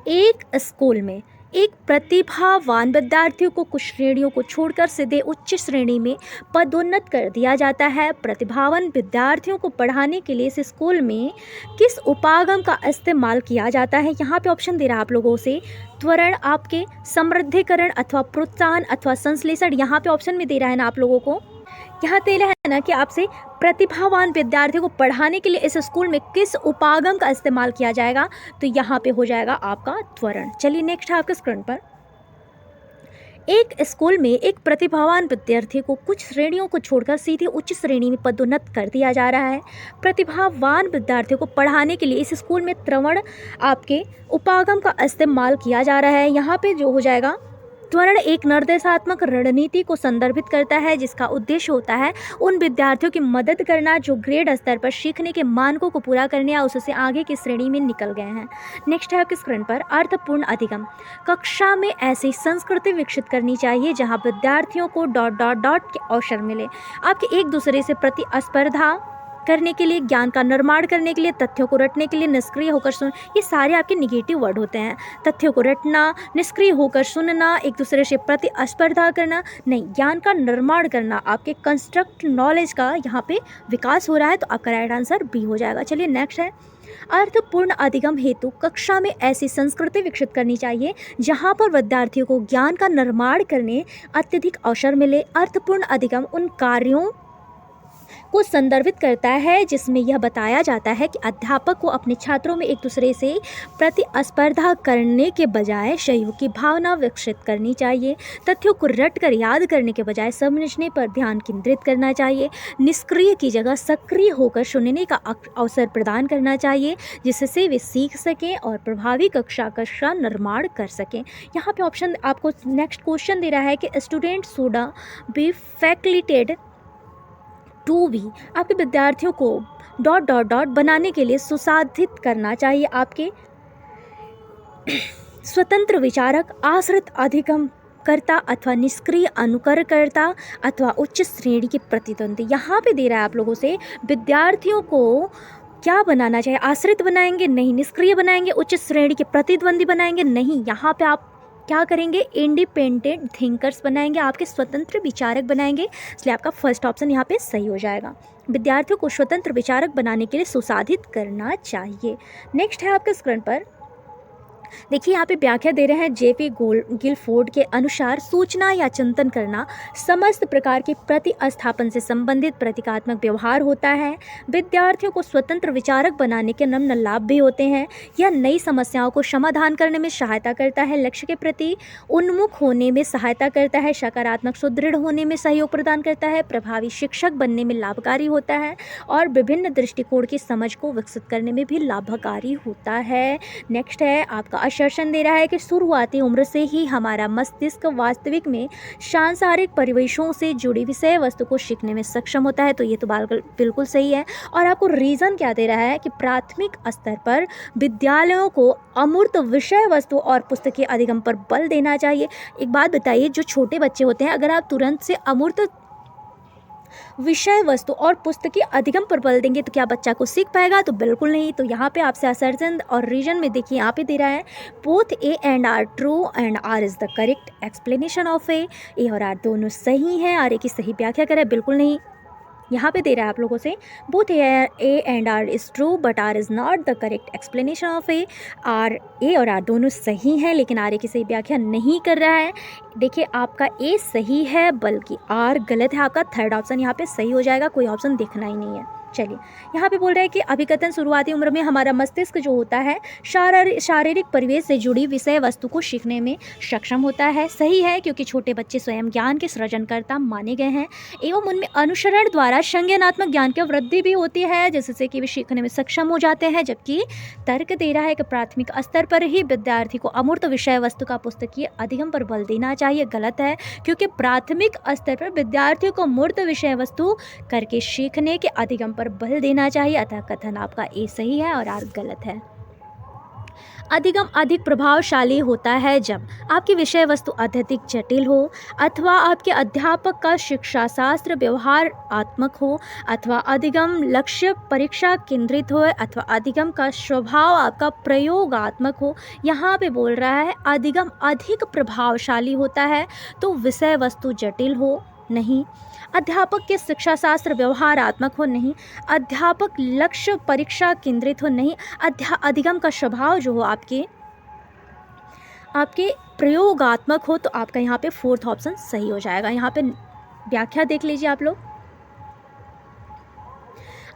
एक स्कूल में एक प्रतिभावान विद्यार्थियों को कुछ श्रेणियों को छोड़कर सीधे उच्च श्रेणी में पदोन्नत कर दिया जाता है। प्रतिभावान विद्यार्थियों को पढ़ाने के लिए इस स्कूल में किस उपागम का इस्तेमाल किया जाता है। यहाँ पे ऑप्शन दे रहा है आप लोगों से त्वरण, आपके समृद्धिकरण, अथवा प्रोत्साहन, अथवा संश्लेषण। यहाँ पे ऑप्शन में दे रहा है ना आप लोगों को, यहाँ दे रहा है ना कि आपसे प्रतिभावान विद्यार्थियों को पढ़ाने के लिए इस स्कूल में किस उपागम का इस्तेमाल किया जाएगा, तो यहाँ पे हो जाएगा आपका त्वरण। चलिए नेक्स्ट है आपके स्क्रीन पर एक स्कूल में एक प्रतिभावान विद्यार्थी को कुछ श्रेणियों को छोड़कर सीधे उच्च श्रेणी में पदोन्नत कर दिया जा रहा है। प्रतिभावान विद्यार्थियों को पढ़ाने के लिए इस स्कूल में त्वरण आपके उपागम का इस्तेमाल किया जा रहा है। यहाँ पे जो हो जाएगा त्वरण एक निर्देशात्मक रणनीति को संदर्भित करता है, जिसका उद्देश्य होता है उन विद्यार्थियों की मदद करना जो ग्रेड स्तर पर सीखने के मानकों को पूरा करने या उससे आगे की श्रेणी में निकल गए हैं। नेक्स्ट है आपके स्क्रीन पर अर्थपूर्ण अधिगम। कक्षा में ऐसी संस्कृति विकसित करनी चाहिए जहां विद्यार्थियों को ... के अवसर मिले। आपके एक दूसरे से प्रतिस्पर्धा करने के लिए, ज्ञान का निर्माण करने के लिए, तथ्यों को रटने के लिए, निष्क्रिय होकर सुन, ये सारे आपके निगेटिव वर्ड होते हैं। तथ्यों को रटना, निष्क्रिय होकर सुनना, एक दूसरे से प्रतिस्पर्धा करना नहीं, ज्ञान का निर्माण करना, आपके कंस्ट्रक्ट नॉलेज का यहाँ पे विकास हो रहा है, तो आपका राइट आंसर बी हो जाएगा। चलिए नेक्स्ट है अर्थपूर्ण अधिगम हेतु कक्षा में ऐसी संस्कृति विकसित करनी चाहिए जहाँ पर विद्यार्थियों को ज्ञान का निर्माण करने अत्यधिक अवसर मिले। अर्थपूर्ण अधिगम उन कार्यों को संदर्भित करता है जिसमें यह बताया जाता है कि अध्यापक को अपने छात्रों में एक दूसरे से प्रतिस्पर्धा करने के बजाय सहयोग की भावना विकसित करनी चाहिए। तथ्यों को रटकर याद करने के बजाय समझने पर ध्यान केंद्रित करना चाहिए। निष्क्रिय की जगह सक्रिय होकर सुनने का अवसर प्रदान करना चाहिए, जिससे वे सीख सकें और प्रभावी कक्षा का निर्माण कर सकें। यहाँ पे ऑप्शन आपको नेक्स्ट क्वेश्चन दे रहा है कि student should be facilitated to भी, आपके विद्यार्थियों को ... बनाने के लिए सुसाधित करना चाहिए। आपके स्वतंत्र विचारक, आश्रित अधिगम करता अथवा निष्क्रिय अनुकरणकर्ता अथवा उच्च श्रेणी के प्रतिद्वंदी। यहाँ पे दे रहा है आप लोगों से विद्यार्थियों को क्या बनाना चाहिए, आश्रित बनाएंगे नहीं, निष्क्रिय बनाएंगे, उच्च श्रेणी के प्रतिद्वंदी बनाएंगे नहीं, यहाँ पे आप क्या करेंगे, इंडिपेंडेंट थिंकर्स बनाएंगे, आपके स्वतंत्र विचारक बनाएंगे। इसलिए आपका फर्स्ट ऑप्शन यहाँ पे सही हो जाएगा। विद्यार्थियों को स्वतंत्र विचारक बनाने के लिए सुसाधित करना चाहिए। नेक्स्ट है आपके स्क्रीन पर देखिए यहाँ पे व्याख्या दे रहे हैं जेपी गिलफोर्ड के अनुसार सूचना या चिंतन करना समस्त प्रकार के प्रतिस्थापन से संबंधित प्रतीकात्मक व्यवहार होता है। विद्यार्थियों को स्वतंत्र विचारक बनाने के निम्न लाभ भी होते हैं। यह नई समस्याओं को समाधान करने में सहायता करता है, लक्ष्य के प्रति उन्मुख होने में सहायता करता है, सकारात्मक सुदृढ़ होने में सहयोग प्रदान करता है, प्रभावी शिक्षक बनने में लाभकारी होता है और विभिन्न दृष्टिकोण की समझ को विकसित करने में भी लाभकारी होता है। नेक्स्ट है आपका आश्वासन दे रहा है कि शुरुआती उम्र से ही हमारा मस्तिष्क वास्तविक में सांसारिक परिवेशों से जुड़ी विषय वस्तु को सीखने में सक्षम होता है। तो ये तो बिल्कुल सही है। और आपको रीज़न क्या दे रहा है कि प्राथमिक स्तर पर विद्यालयों को अमूर्त विषय वस्तु और पुस्तकीय अधिगम पर बल देना चाहिए। एक बात बताइए, जो छोटे बच्चे होते हैं, अगर आप तुरंत से अमूर्त विषय वस्तु और पुस्तकीय अधिगम पर बल देंगे तो क्या बच्चा को सीख पाएगा? तो बिल्कुल नहीं। तो यहाँ पे आपसे असर्जन और रीजन में देखिए यहाँ पे दे रहा है both A and R true and R is the correct explanation of A और आर दोनों सही हैं, आर ए की सही व्याख्या करें, बिल्कुल नहीं। यहाँ पे दे रहा है आप लोगों से both A and R is true but R is not the correct explanation of A और आर दोनों सही हैं लेकिन आर ए की सही व्याख्या नहीं कर रहा है। देखिए आपका ए सही है बल्कि आर गलत है। आपका थर्ड ऑप्शन यहाँ पे सही हो जाएगा, कोई ऑप्शन देखना ही नहीं है। चलिए यहाँ पे बोल रहा है कि अभिकथन शुरुआती उम्र में हमारा मस्तिष्क जो होता है शारीरिक परिवेश से जुड़ी विषय वस्तु को सीखने में सक्षम होता है। सही है, क्योंकि छोटे बच्चे स्वयं ज्ञान के सृजनकर्ता माने गए हैं एवं उनमें अनुसरण द्वारा संज्ञानात्मक ज्ञान की वृद्धि भी होती है, जिससे कि वे सीखने में सक्षम हो जाते हैं। जबकि तर्क दे रहा है कि प्राथमिक स्तर पर ही विद्यार्थी को अमूर्त विषय वस्तु का पुस्तकीय अधिगम पर बल देना चाहिए। गलत है, क्योंकि प्राथमिक स्तर पर विद्यार्थियों को मूर्त विषय वस्तु करके सीखने के अधिगम पर बल देना चाहिए। अतः कथन आपका ए सही है और आर गलत है। अधिगम अधिक प्रभावशाली होता है जब आपकी विषय वस्तु अत्यधिक जटिल हो अथवा आपके अध्यापक का शिक्षा शास्त्र व्यवहारात्मक हो अथवा अधिगम लक्ष्य परीक्षा केंद्रित हो अथवा अधिगम का स्वभाव आपका प्रयोगात्मक हो। यहाँ पे बोल रहा है अधिगम अधिक प्रभावशाली होता है तो विषय वस्तु जटिल हो नहीं, अध्यापक के शिक्षा शास्त्र व्यवहारात्मक हो नहीं, अध्यापक लक्ष्य परीक्षा केंद्रित हो नहीं, अधिगम का स्वभाव जो हो आपके प्रयोगात्मक हो। तो आपका यहाँ पे फोर्थ ऑप्शन सही हो जाएगा। यहाँ पे व्याख्या देख लीजिए आप लोग।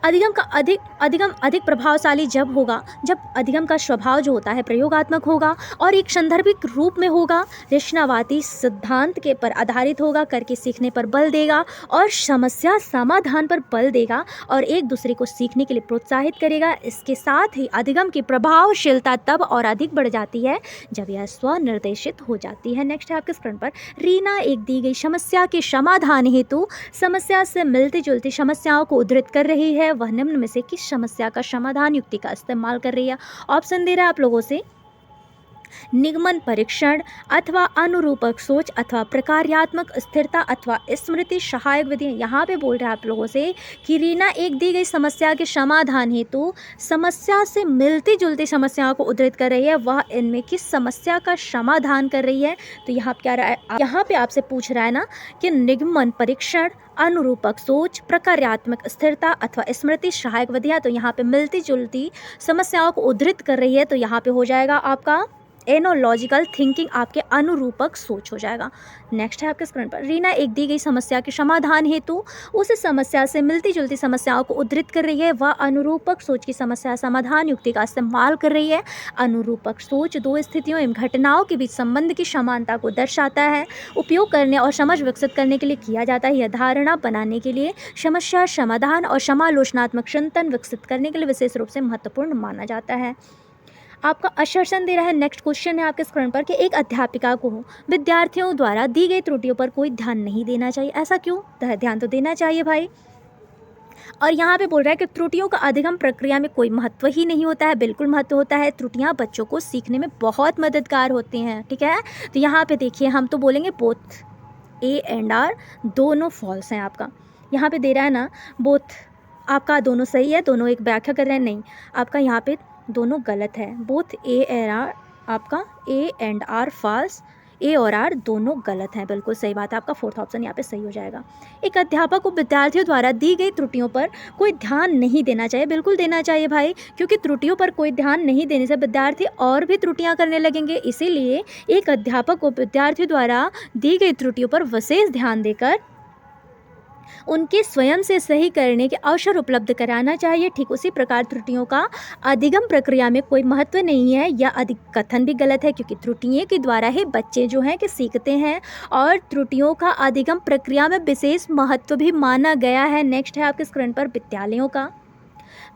अधिगम अधिक प्रभावशाली जब होगा जब अधिगम का स्वभाव जो होता है प्रयोगात्मक होगा और एक संदर्भिक रूप में होगा, रचनावादी सिद्धांत के पर आधारित होगा, करके सीखने पर बल देगा और समस्या समाधान पर बल देगा और एक दूसरे को सीखने के लिए प्रोत्साहित करेगा। इसके साथ ही अधिगम की प्रभावशीलता तब और अधिक बढ़ जाती है जब यह स्वनिर्देशित हो जाती है। नेक्स्ट है आपके स्क्रीन पर, रीना एक दी गई समस्या के समाधान हेतु समस्या से मिलती जुलती समस्याओं को उद्धृत कर रही है। वह निम्न में से किस समस्या का समाधान युक्ति का इस्तेमाल कर रही है? ऑप्शन दे रहा है आप लोगों से निगमन परीक्षण अथवा अनुरूपक सोच अथवा प्रकार्यात्मक स्थिरता अथवा स्मृति सहायक विधि। यहाँ पे बोल रहा है आप लोगों से कि रीना एक दी गई समस्या के समाधान हेतु समस्या से मिलती जुलती समस्याओं को उद्धृत कर रही है। वह इनमें किस समस्या का समाधान कर रही है? तो यहाँ क्या रहा है, यहाँ पे आपसे पूछ रहा है ना कि निगमन परीक्षण, अनुरूपक सोच, प्रकार्यात्मक स्थिरता अथवा स्मृति सहायक विधियाँ। तो यहाँ पे मिलती जुलती समस्याओं को उद्धृत कर रही है, तो यहाँ पे हो जाएगा आपका एनोलॉजिकल थिंकिंग, आपके अनुरूपक सोच हो जाएगा। नेक्स्ट है आपके स्क्रीन पर, रीना एक दी गई समस्या के समाधान हेतु उस समस्या से मिलती जुलती समस्याओं को उद्धृत कर रही है। वह अनुरूपक सोच की समस्या समाधान युक्ति का इस्तेमाल कर रही है। अनुरूपक सोच दो स्थितियों एवं घटनाओं के बीच संबंध की समानता को दर्शाता है। उपयोग करने और समझ विकसित करने के लिए किया जाता है। यह धारणा बनाने के लिए, समस्या समाधान और समालोचनात्मक चिंतन विकसित करने के लिए विशेष रूप से महत्वपूर्ण माना जाता है। आपका आश्वासन दे रहा है। नेक्स्ट क्वेश्चन है आपके स्क्रीन पर कि एक अध्यापिका को विद्यार्थियों द्वारा दी गई त्रुटियों पर कोई ध्यान नहीं देना चाहिए। ऐसा क्यों? ध्यान तो देना चाहिए भाई। और यहाँ पे बोल रहा है कि त्रुटियों का अधिगम प्रक्रिया में कोई महत्व ही नहीं होता है। बिल्कुल महत्व होता है। त्रुटियाँ बच्चों को सीखने में बहुत मददगार होती हैं, ठीक है। तो यहाँ पे देखिए हम तो बोलेंगे बोथ ए एंड आर दोनों फॉल्स हैं। आपका यहाँ पे दे रहा है ना बोथ, आपका दोनों सही है, दोनों एक व्याख्या कर रहे हैं, नहीं आपका यहाँ पे दोनों गलत है। बोथ ए एंड आर, आपका ए एंड आर फॉल्स, ए और आर दोनों गलत हैं। बिल्कुल सही बात है आपका, फोर्थ ऑप्शन यहाँ पे सही हो जाएगा। एक अध्यापक को विद्यार्थियों द्वारा दी गई त्रुटियों पर कोई ध्यान नहीं देना चाहिए। बिल्कुल देना चाहिए भाई, क्योंकि त्रुटियों पर कोई ध्यान नहीं देने से विद्यार्थी और भी त्रुटियां करने लगेंगे। इसीलिए एक अध्यापक को विद्यार्थियों द्वारा दी गई त्रुटियों पर विशेष ध्यान देकर उनके स्वयं से सही करने के अवसर उपलब्ध कराना चाहिए। ठीक उसी प्रकार त्रुटियों का अधिगम प्रक्रिया में कोई महत्व नहीं है। यह अधिक कथन भी गलत है, क्योंकि त्रुटियों के द्वारा ही बच्चे जो हैं कि सीखते हैं और त्रुटियों का अधिगम प्रक्रिया में विशेष महत्व भी माना गया है। नेक्स्ट है आपके स्क्रीन पर विद्यालयों का।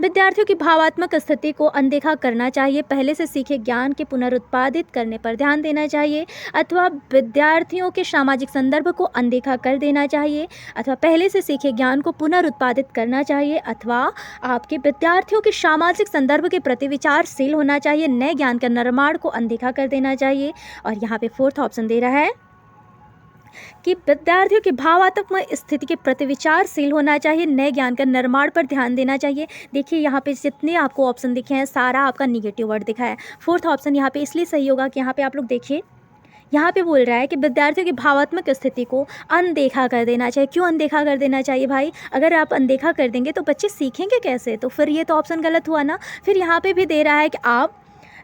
विद्यार्थियों की भावात्मक स्थिति को अनदेखा करना चाहिए। पहले से सीखे ज्ञान के पुनरुत्पादित करने पर ध्यान देना चाहिए, अथवा विद्यार्थियों के सामाजिक संदर्भ को अनदेखा कर देना चाहिए, अथवा पहले से सीखे ज्ञान को पुनरुत्पादित करना चाहिए, अथवा आपके विद्यार्थियों के सामाजिक संदर्भ के प्रति विचारशील होना चाहिए, नए ज्ञान का निर्माण को अनदेखा कर देना चाहिए। और यहाँ पे फोर्थ ऑप्शन दे रहा है कि विद्यार्थियों की भावात्मक स्थिति के प्रति विचारशील होना चाहिए, नए ज्ञान का निर्माण पर ध्यान देना चाहिए। देखिए यहाँ पे जितने आपको ऑप्शन दिखे हैं सारा आपका निगेटिव वर्ड दिखा है। फोर्थ ऑप्शन यहाँ पे इसलिए सही होगा कि यहाँ पे आप लोग देखिए, यहाँ पे बोल रहा है कि विद्यार्थियों की भावात्मक स्थिति को अनदेखा कर देना चाहिए। क्यों अनदेखा कर देना चाहिए भाई? अगर आप अनदेखा कर देंगे तो बच्चे सीखेंगे कैसे? तो फिर ये तो ऑप्शन गलत हुआ ना। फिर यहाँ पे भी दे रहा है कि आप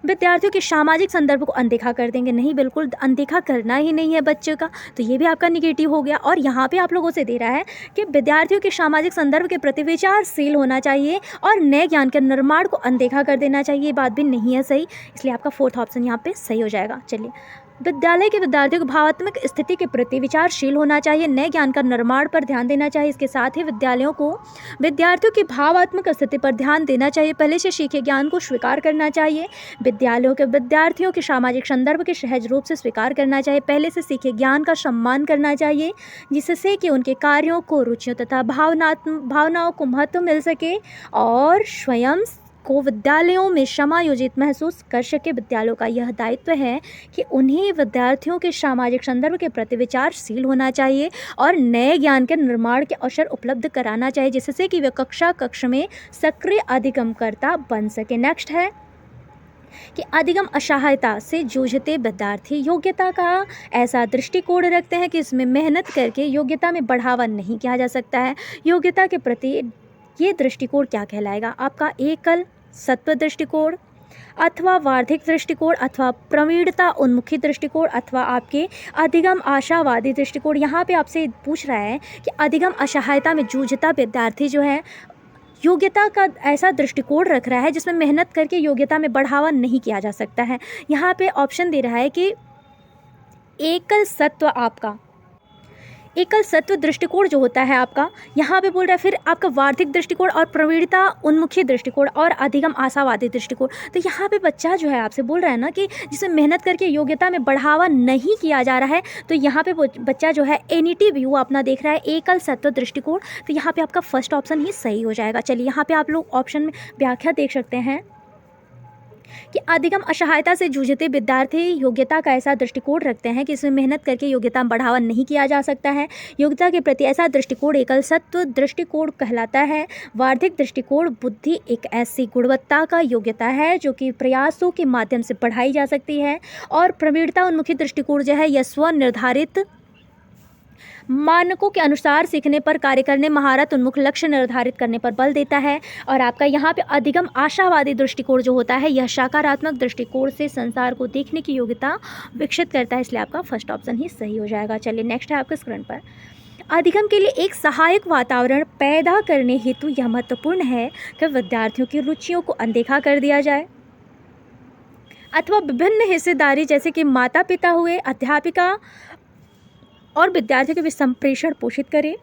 विद्यार्थियों के सामाजिक संदर्भ को अनदेखा कर देंगे। नहीं, बिल्कुल अनदेखा करना ही नहीं है बच्चे का, तो ये भी आपका निगेटिव हो गया। और यहाँ पे आप लोगों से दे रहा है कि विद्यार्थियों के सामाजिक संदर्भ के प्रति विचारशील होना चाहिए और नए ज्ञान के निर्माण को अनदेखा कर देना चाहिए। ये बात भी नहीं है सही, इसलिए आपका फोर्थ ऑप्शन यहाँ पे सही हो जाएगा। चलिए, विद्यालय के विद्यार्थियों को भावात्मक स्थिति के प्रति विचारशील होना चाहिए, नए ज्ञान का निर्माण पर ध्यान देना चाहिए। इसके साथ ही विद्यालयों को विद्यार्थियों की भावात्मक स्थिति पर ध्यान देना चाहिए, पहले से सीखे ज्ञान को स्वीकार करना चाहिए, विद्यालयों के विद्यार्थियों के सामाजिक संदर्भ के सहज रूप से स्वीकार करना चाहिए, पहले से सीखे ज्ञान का सम्मान करना चाहिए, जिससे कि उनके कार्यों को, रुचियों तथा भावनाओं को महत्व मिल सके और स्वयं को विद्यालयों में समायोजित महसूस कर सके। विद्यालयों का यह दायित्व है कि उन्हें विद्यार्थियों के सामाजिक संदर्भ के प्रति विचारशील होना चाहिए और नए ज्ञान के निर्माण के अवसर उपलब्ध कराना चाहिए, जिससे कि वे कक्ष में सक्रिय अधिगमकर्ता बन सके। नेक्स्ट है कि अधिगम असहायता से जूझते विद्यार्थी योग्यता का ऐसा दृष्टिकोण रखते हैं कि इसमें मेहनत करके योग्यता में बढ़ावा नहीं किया जा सकता है। योग्यता के प्रति ये दृष्टिकोण क्या कहलाएगा? आपका एकल सत्व दृष्टिकोण, अथवा वार्धिक दृष्टिकोण, अथवा प्रवीणता उन्मुखी दृष्टिकोण, अथवा आपके अधिगम आशावादी दृष्टिकोण। यहाँ पे आपसे पूछ रहा है कि अधिगम असहायता में जूझता विद्यार्थी जो है योग्यता का ऐसा दृष्टिकोण रख रहा है जिसमें मेहनत करके योग्यता में बढ़ावा नहीं किया जा सकता है। यहाँ पे ऑप्शन दे रहा है कि एकल सत्व, आपका एकल सत्व दृष्टिकोण जो होता है आपका, यहाँ पे बोल रहा है फिर आपका वार्धिक दृष्टिकोण और प्रवीणता उन्मुखी दृष्टिकोण और अधिगम आशावादी दृष्टिकोण। तो यहाँ पे बच्चा जो है आपसे बोल रहा है ना कि जिसमें मेहनत करके योग्यता में बढ़ावा नहीं किया जा रहा है, तो यहाँ पे बच्चा जो है एनिटी व्यू अपना देख रहा है एकल सत्व दृष्टिकोण। तो यहाँ पे आपका फर्स्ट ऑप्शन ही सही हो जाएगा। चलिए, यहाँ पे आप लोग ऑप्शन में व्याख्या देख सकते हैं कि अधिगम असहायता से जूझते विद्यार्थी योग्यता का ऐसा दृष्टिकोण रखते हैं कि इसमें मेहनत करके योग्यता में बढ़ावा नहीं किया जा सकता है। योग्यता के प्रति ऐसा दृष्टिकोण एकल सत्व दृष्टिकोण कहलाता है। वार्धिक दृष्टिकोण बुद्धि एक ऐसी गुणवत्ता का योग्यता है जो कि प्रयासों के माध्यम से बढ़ाई जा सकती है। और प्रवीणता उन्मुखी दृष्टिकोण जो है यह स्व निर्धारित मानकों के अनुसार सीखने पर कार्य करने, महारत उन्मुख लक्ष्य निर्धारित करने पर बल देता है। और आपका यहाँ पे अधिगम आशावादी दृष्टिकोण जो होता है यह सकारात्मक दृष्टिकोण से संसार को देखने की योग्यता विकसित करता है, इसलिए आपका फर्स्ट ऑप्शन ही सही हो जाएगा। चलिए, नेक्स्ट है आपके स्क्रीन पर। अधिगम के लिए एक सहायक वातावरण पैदा करने हेतु यह महत्वपूर्ण है कि विद्यार्थियों की रुचियों को अनदेखा कर दिया जाए, अथवा विभिन्न हिस्सेदारी जैसे कि माता पिता हुए, अध्यापिका और विद्यार्थियों के बीच संप्रेषण पोषित करें,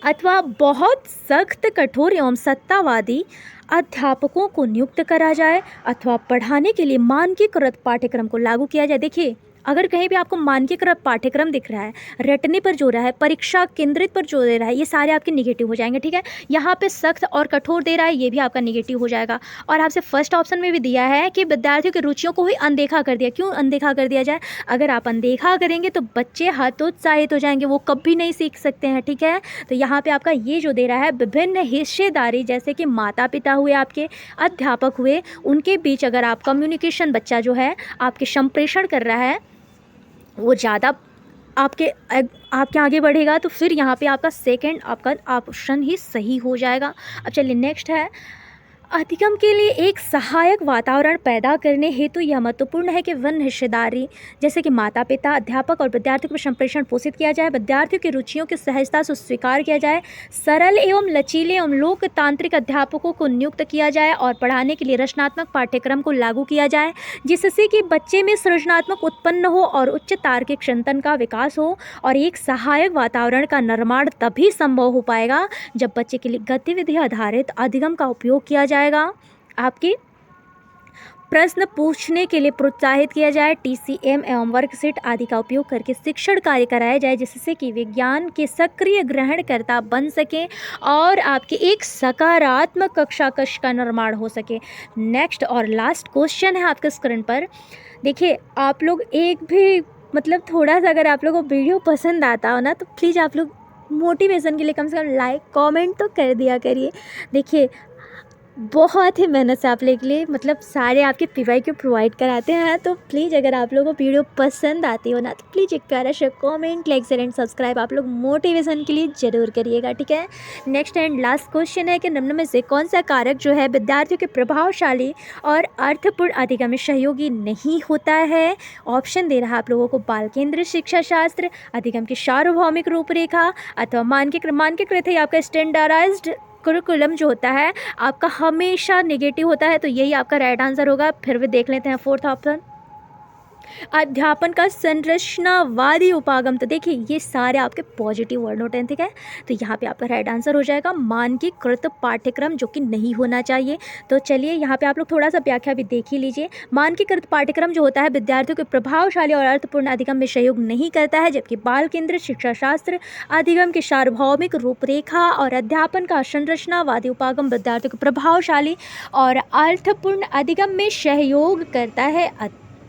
अथवा बहुत सख्त, कठोर एवं सत्तावादी अध्यापकों को नियुक्त करा जाए, अथवा पढ़ाने के लिए मानकीकृत पाठ्यक्रम को लागू किया जाए। देखिए, अगर कहीं भी आपको मानकीकृत पाठ्यक्रम दिख रहा है, रटने पर जोर रहा है, परीक्षा केंद्रित पर जोर दे रहा है, ये सारे आपके निगेटिव हो जाएंगे। ठीक है, यहाँ पे सख्त और कठोर दे रहा है, ये भी आपका निगेटिव हो जाएगा। और आपसे फर्स्ट ऑप्शन में भी दिया है कि विद्यार्थियों की रुचियों को ही अनदेखा कर दिया। क्यों अनदेखा कर दिया जाए? अगर आप अनदेखा करेंगे तो बच्चे हतोत्साहित हो जाएंगे, वो कभी नहीं सीख सकते हैं। ठीक है, तो यहाँ पे आपका ये जो दे रहा है विभिन्न हिस्सेदारी जैसे कि माता पिता हुए, आपके अध्यापक हुए, उनके बीच अगर आप कम्युनिकेशन, बच्चा जो है आपके संप्रेषण कर रहा है वो ज़्यादा आपके आगे बढ़ेगा, तो फिर यहाँ पे आपका सेकंड आपका ऑप्शन ही सही हो जाएगा। अब चलिए नेक्स्ट है, अधिगम के लिए एक सहायक वातावरण पैदा करने हेतु यह महत्वपूर्ण है कि वन हिस्सेदारी जैसे कि माता पिता, अध्यापक और विद्यार्थियों को संप्रेषण पोषित किया जाए, विद्यार्थियों की रुचियों की सहजता से स्वीकार किया जाए, सरल एवं लचीले एवं लोकतांत्रिक अध्यापकों को नियुक्त किया जाए और पढ़ाने के लिए रचनात्मक पाठ्यक्रम को लागू किया जाए, जिससे कि बच्चे में सृजनात्मक उत्पन्न हो और उच्च तार्किक चिंतन का विकास हो। और एक सहायक वातावरण का निर्माण तभी संभव हो पाएगा जब बच्चे के लिए गतिविधि आधारित अधिगम का उपयोग किया जाएगा, आपके प्रश्न पूछने के लिए प्रोत्साहित किया जाए, टीसीएम एवं वर्कशीट आदि का उपयोग करके शिक्षण कार्य कराया जाए, जिससे कि विज्ञान के सक्रिय ग्रहणकर्ता बन सके और आपके एक सकारात्मक कक्षा कक्ष का निर्माण हो सके। नेक्स्ट और लास्ट क्वेश्चन है आपके स्क्रीन पर। देखिए, आप लोग एक भी मतलब थोड़ा सा अगर आप लोगों को वीडियो पसंद आता हो ना, तो प्लीज़ आप लोग मोटिवेशन के लिए कम से कम लाइक कमेंट तो कर दिया करिए। देखिए, बहुत ही मेहनत से आप लोग के लिए मतलब सारे आपके पीवाईक्यू प्रोवाइड कराते हैं, तो प्लीज़ अगर आप लोगों को वीडियो पसंद आती हो ना, तो प्लीज़ एक प्यारा सा comment, like, share and subscribe आप लोग मोटिवेशन के लिए ज़रूर करिएगा, ठीक है। नेक्स्ट एंड लास्ट क्वेश्चन है कि निम्न में से कौन सा कारक जो है विद्यार्थियों के प्रभावशाली और अर्थपूर्ण अधिगम में सहयोगी नहीं होता है। ऑप्शन दे रहा है आप लोगों को बाल केंद्रित शिक्षा शास्त्र, अधिगम की सार्वभौमिक रूपरेखा, अथवा मानकीकृत है आपका स्टैंडर्डाइज्ड करिकुलम जो होता है आपका हमेशा नेगेटिव होता है। तो यही आपका राइट आंसर होगा। फिर भी देख लेते हैं फोर्थ ऑप्शन, अध्यापन का संरचनावादी उपागम। तो देखिए, ये सारे आपके पॉजिटिव वर्ड नोट हैं, ठीक है। तो यहाँ पे आपका राइट आंसर हो जाएगा मानकीकृत पाठ्यक्रम, जो कि नहीं होना चाहिए। तो चलिए यहाँ पे आप लोग थोड़ा सा व्याख्या भी देख ही लीजिए। मानकीकृत पाठ्यक्रम जो होता है विद्यार्थियों के प्रभावशाली और अर्थपूर्ण अधिगम में सहयोग नहीं करता है, जबकि बाल केंद्रित शिक्षा शास्त्र अधिगम की सार्वभौमिक रूपरेखा और अध्यापन का संरचनावादी उपागम विद्यार्थियों के प्रभावशाली और अर्थपूर्ण अधिगम में सहयोग करता है।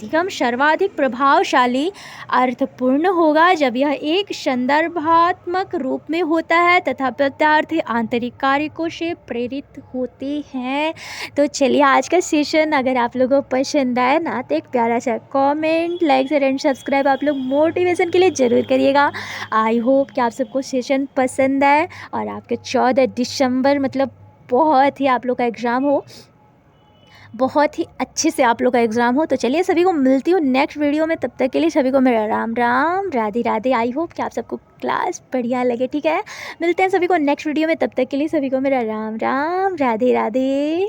अधिगम सर्वाधिक प्रभावशाली अर्थपूर्ण होगा जब यह एक संदर्भात्मक रूप में होता है तथा विद्यार्थी आंतरिक कारकों से प्रेरित होते हैं। तो चलिए, आज का सेशन अगर आप लोगों को पसंद आए ना, तो एक प्यारा सा comment, like, share and subscribe आप लोग मोटिवेशन के लिए ज़रूर करिएगा। आई होप कि आप सबको सेशन पसंद आए और आपके 14 दिसंबर मतलब बहुत ही आप लोग का एग्ज़ाम हो, बहुत ही अच्छे से आप लोग का एग्ज़ाम हो। तो चलिए, सभी को मिलती हूँ नेक्स्ट वीडियो में। तब तक के लिए सभी को मेरा राम राम, राधे राधे। आई होप कि आप सबको क्लास बढ़िया लगे, ठीक है। मिलते हैं सभी को नेक्स्ट वीडियो में। तब तक के लिए सभी को मेरा राम राम, राधे राधे।